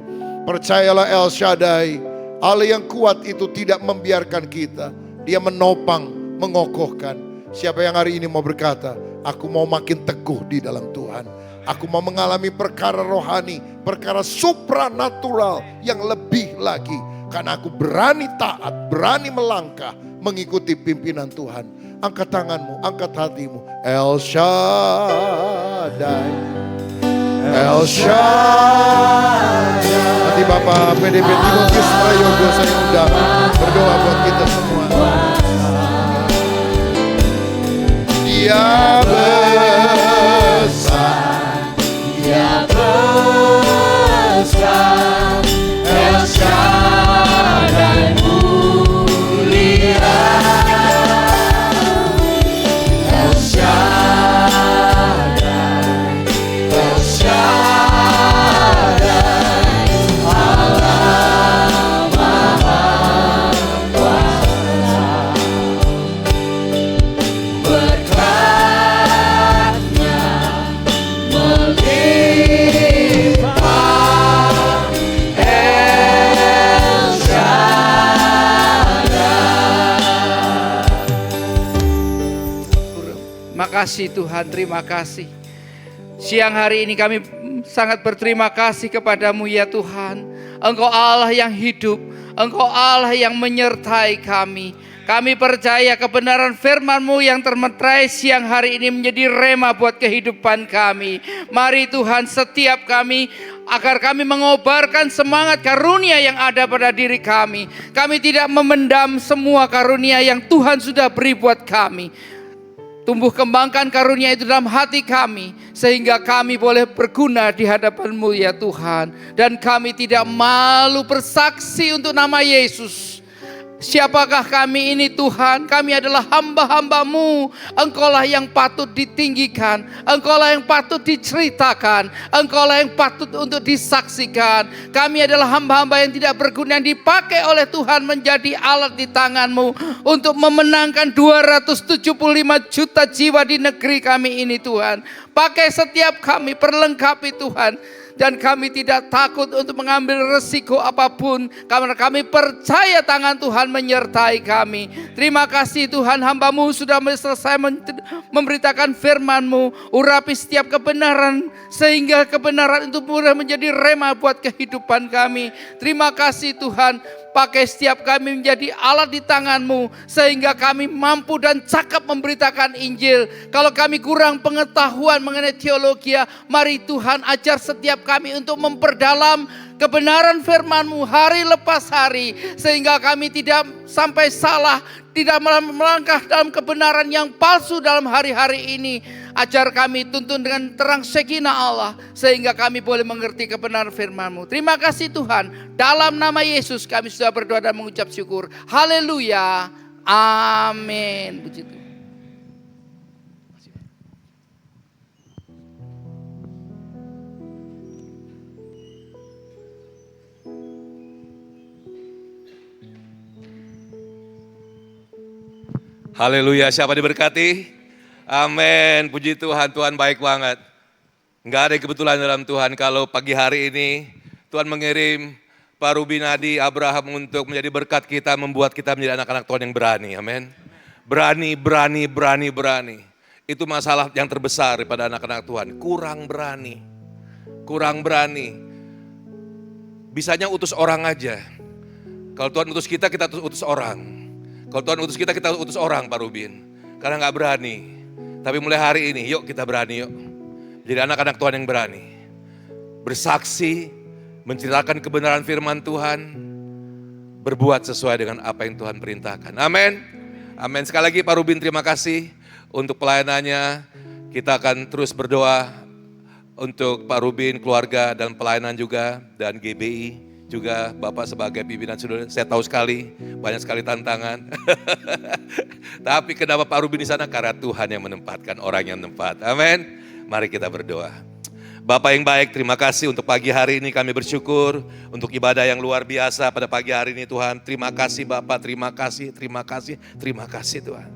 Percayalah El Shaddai, Allah yang kuat itu tidak membiarkan kita. Dia menopang, mengokohkan. Siapa yang hari ini mau berkata, aku mau makin teguh di dalam Tuhan. Aku mau mengalami perkara rohani, perkara supranatural yang lebih lagi. Karena aku berani taat, berani melangkah, mengikuti pimpinan Tuhan. Angkat tanganmu, angkat hatimu. El Shaddai, El Shaddai. Nanti Bapak PDP Timotius Prayogo saya undang berdoa buat kita semua. Dia besar, Dia besar. El Shaddai mulia, El Shaddai, El Shaddai, Allah Maha Kuasa. Berkatnya melimpah. El Shaddai. Makasih Tuhan, terima kasih. Siang hari ini kami sangat berterima kasih kepadamu ya Tuhan. Engkau Allah yang hidup, Engkau Allah yang menyertai kami. Kami percaya kebenaran firman-Mu yang termeterai siang hari ini menjadi rema buat kehidupan kami. Mari Tuhan setiap kami, agar kami mengobarkan semangat karunia yang ada pada diri kami. Kami tidak memendam semua karunia yang Tuhan sudah beri buat kami. Tumbuh kembangkan karunia itu dalam hati kami, sehingga kami boleh berguna di hadapan-Mu ya Tuhan. Dan kami tidak malu bersaksi untuk nama Yesus. Siapakah kami ini Tuhan? Kami adalah hamba-hamba-Mu. Engkaulah yang patut ditinggikan, Engkaulah yang patut diceritakan, Engkaulah yang patut untuk disaksikan. Kami adalah hamba-hamba yang tidak berguna, yang dipakai oleh Tuhan menjadi alat di tangan-Mu untuk memenangkan 275 juta jiwa di negeri kami ini Tuhan. Pakai setiap kami, perlengkapi Tuhan. dan kami tidak takut untuk mengambil resiko apapun karena kami percaya tangan Tuhan menyertai kami. Terima kasih Tuhan, hamba-Mu sudah selesai memberitakan firman-Mu. Urapi setiap kebenaran sehingga kebenaran itu boleh menjadi rema buat kehidupan kami. Terima kasih Tuhan, pakai setiap kami menjadi alat di tangan-Mu sehingga kami mampu dan cakap memberitakan Injil. Kalau kami kurang pengetahuan mengenai teologi, mari Tuhan ajar setiap kami untuk memperdalam kebenaran firman-Mu hari lepas hari sehingga kami tidak sampai salah, tidak melangkah dalam kebenaran yang palsu dalam hari-hari ini. Ajar kami, tuntun dengan terang Shekinah Allah sehingga kami boleh mengerti kebenaran firman-Mu. Terima kasih Tuhan. Dalam nama Yesus kami sudah berdoa dan mengucap syukur. Haleluya. Amin. Puji Tuhan. Haleluya, siapa diberkati? Amin, puji Tuhan, Tuhan baik banget. Enggak ada kebetulan dalam Tuhan kalau pagi hari ini Tuhan mengirim Pak Ruben Adi Abraham untuk menjadi berkat kita, membuat kita menjadi anak-anak Tuhan yang berani, amin. Berani, berani, berani, berani. Itu masalah yang terbesar daripada anak-anak Tuhan, kurang berani. Kurang berani. Bisanya utus orang aja. Kalau Tuhan utus kita, kita utus orang. Kalau Tuhan utus kita utus orang Pak Ruben. Karena gak berani. Tapi mulai hari ini, yuk kita berani yuk. Jadi anak-anak Tuhan yang berani. Bersaksi, menceritakan kebenaran firman Tuhan. Berbuat sesuai dengan apa yang Tuhan perintahkan. Amin. Amin. Sekali lagi Pak Ruben terima kasih untuk pelayanannya. Kita akan terus berdoa untuk Pak Ruben, keluarga dan pelayanan juga. Dan GBI. Juga Bapak sebagai pimpinan saudara, saya tahu sekali banyak sekali tantangan. Tapi kenapa Pak Ruben di sana? Karena Tuhan yang menempatkan orang yang tempat. Amin. Mari kita berdoa. Bapak yang baik, terima kasih untuk pagi hari ini kami bersyukur untuk ibadah yang luar biasa pada pagi hari ini Tuhan. Terima kasih Bapak, terima kasih, terima kasih, terima kasih Tuhan.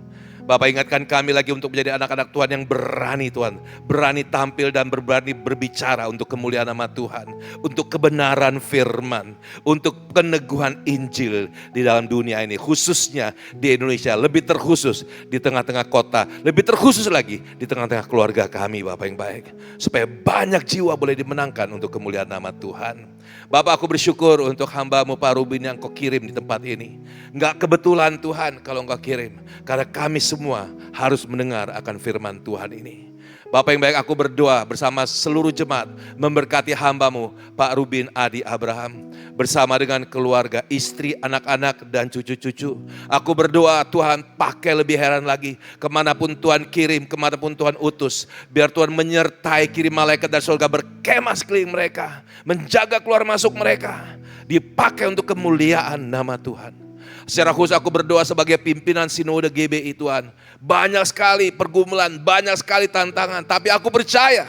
Bapak ingatkan kami lagi untuk menjadi anak-anak Tuhan yang berani Tuhan. Berani tampil dan berani berbicara untuk kemuliaan nama Tuhan. Untuk kebenaran firman. Untuk peneguhan Injil di dalam dunia ini. Khususnya di Indonesia. Lebih terkhusus di tengah-tengah kota. Lebih terkhusus lagi di tengah-tengah keluarga kami Bapak yang baik. Supaya banyak jiwa boleh dimenangkan untuk kemuliaan nama Tuhan. Bapak aku bersyukur untuk hamba-Mu Pak Ruben yang Kau kirim di tempat ini. Enggak kebetulan Tuhan kalau Engkau kirim. Karena kami semua harus mendengar akan firman Tuhan ini. Bapak yang baik, aku berdoa bersama seluruh jemaat memberkati hamba-Mu Pak Ruben Adi Abraham bersama dengan keluarga, istri, anak-anak dan cucu-cucu. Aku berdoa Tuhan pakai lebih heran lagi kemanapun Tuhan kirim, kemanapun Tuhan utus. Biar Tuhan menyertai kirim malaikat dari surga berkemah sekeliling mereka, menjaga keluar masuk mereka, dipakai untuk kemuliaan nama Tuhan. Secara khusus aku berdoa sebagai pimpinan sinode GBI Tuhan. Banyak sekali pergumulan, banyak sekali tantangan. Tapi aku percaya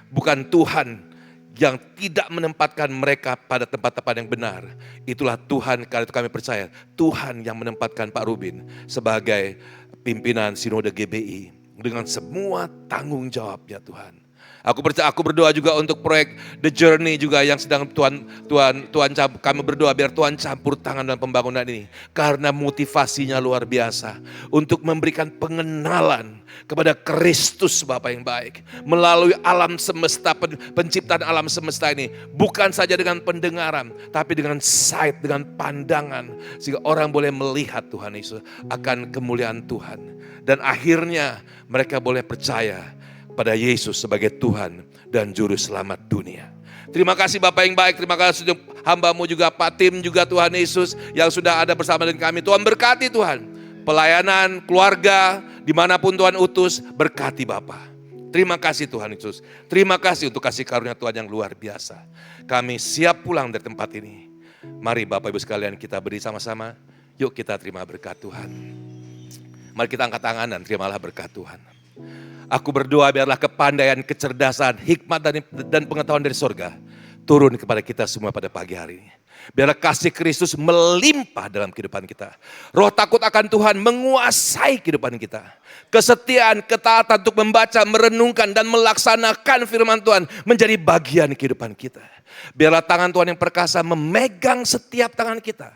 bukan Tuhan yang tidak menempatkan mereka pada tempat-tempat yang benar. Itulah Tuhan, karena itu kami percaya. Tuhan yang menempatkan Pak Ruben sebagai pimpinan sinode GBI. Dengan semua tanggung jawabnya Tuhan. Aku percaya, aku berdoa juga untuk proyek The Journey juga yang sedang kami berdoa biar Tuhan campur tangan dalam pembangunan ini. Karena motivasinya luar biasa. Untuk memberikan pengenalan kepada Kristus Bapa yang baik. Melalui alam semesta, penciptaan alam semesta ini. Bukan saja dengan pendengaran, tapi dengan sight, dengan pandangan. Sehingga orang boleh melihat Tuhan Yesus akan kemuliaan Tuhan. Dan akhirnya mereka boleh percaya pada Yesus sebagai Tuhan dan Juru Selamat dunia. Terima kasih Bapak yang baik, terima kasih untuk hamba-Mu juga, Pak Tim juga Tuhan Yesus yang sudah ada bersama dengan kami. Tuhan berkati Tuhan, pelayanan, keluarga, dimanapun Tuhan utus, berkati Bapak. Terima kasih Tuhan Yesus, terima kasih untuk kasih karunia Tuhan yang luar biasa. Kami siap pulang dari tempat ini. Mari Bapak Ibu sekalian kita beri sama-sama, yuk kita terima berkat Tuhan. Mari kita angkat tangan dan terimalah berkat Tuhan. Aku berdoa biarlah kepandaian, kecerdasan, hikmat dan pengetahuan dari surga turun kepada kita semua pada pagi hari ini. Biarlah kasih Kristus melimpah dalam kehidupan kita. Roh takut akan Tuhan menguasai kehidupan kita. Kesetiaan, ketaatan untuk membaca, merenungkan, dan melaksanakan firman Tuhan menjadi bagian kehidupan kita. Biarlah tangan Tuhan yang perkasa memegang setiap tangan kita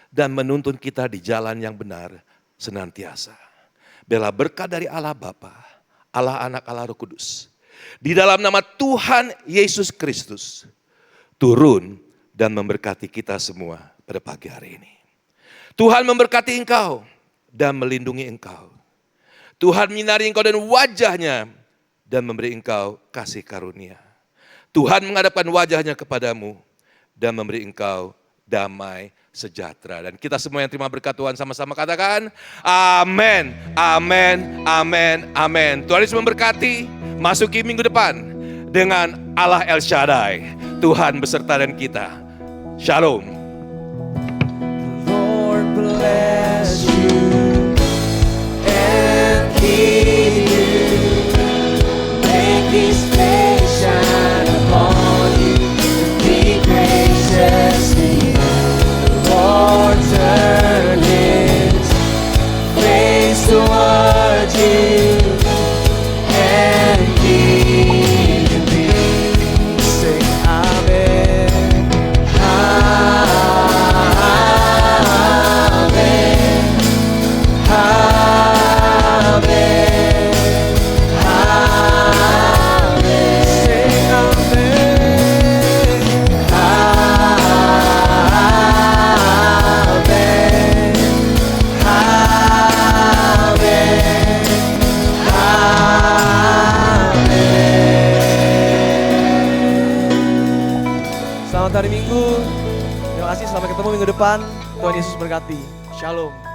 dan menuntun kita di jalan yang benar senantiasa. Biarlah berkat dari Allah Bapa, Allah Anak, Allah Roh Kudus, di dalam nama Tuhan Yesus Kristus, turun dan memberkati kita semua pada pagi hari ini. Tuhan memberkati engkau dan melindungi engkau. Tuhan menyinari engkau dan wajahnya dan memberi engkau kasih karunia. Tuhan menghadapkan wajahnya kepadamu dan memberi engkau damai sejahtera. Dan kita semua yang terima berkat Tuhan sama-sama katakan, amin, amin, amin, amin. Tuhan Yesus memberkati, masuki minggu depan dengan Allah El Shaddai. Tuhan beserta dengan kita. Shalom. Lord bless you and keep you. Make His face shine upon you. Be gracious to you. Lord turn His face toward you and give you peace. Say amen. Selamat hari Minggu. Terima kasih, sampai ketemu minggu depan. Tuhan Yesus berkati. Shalom.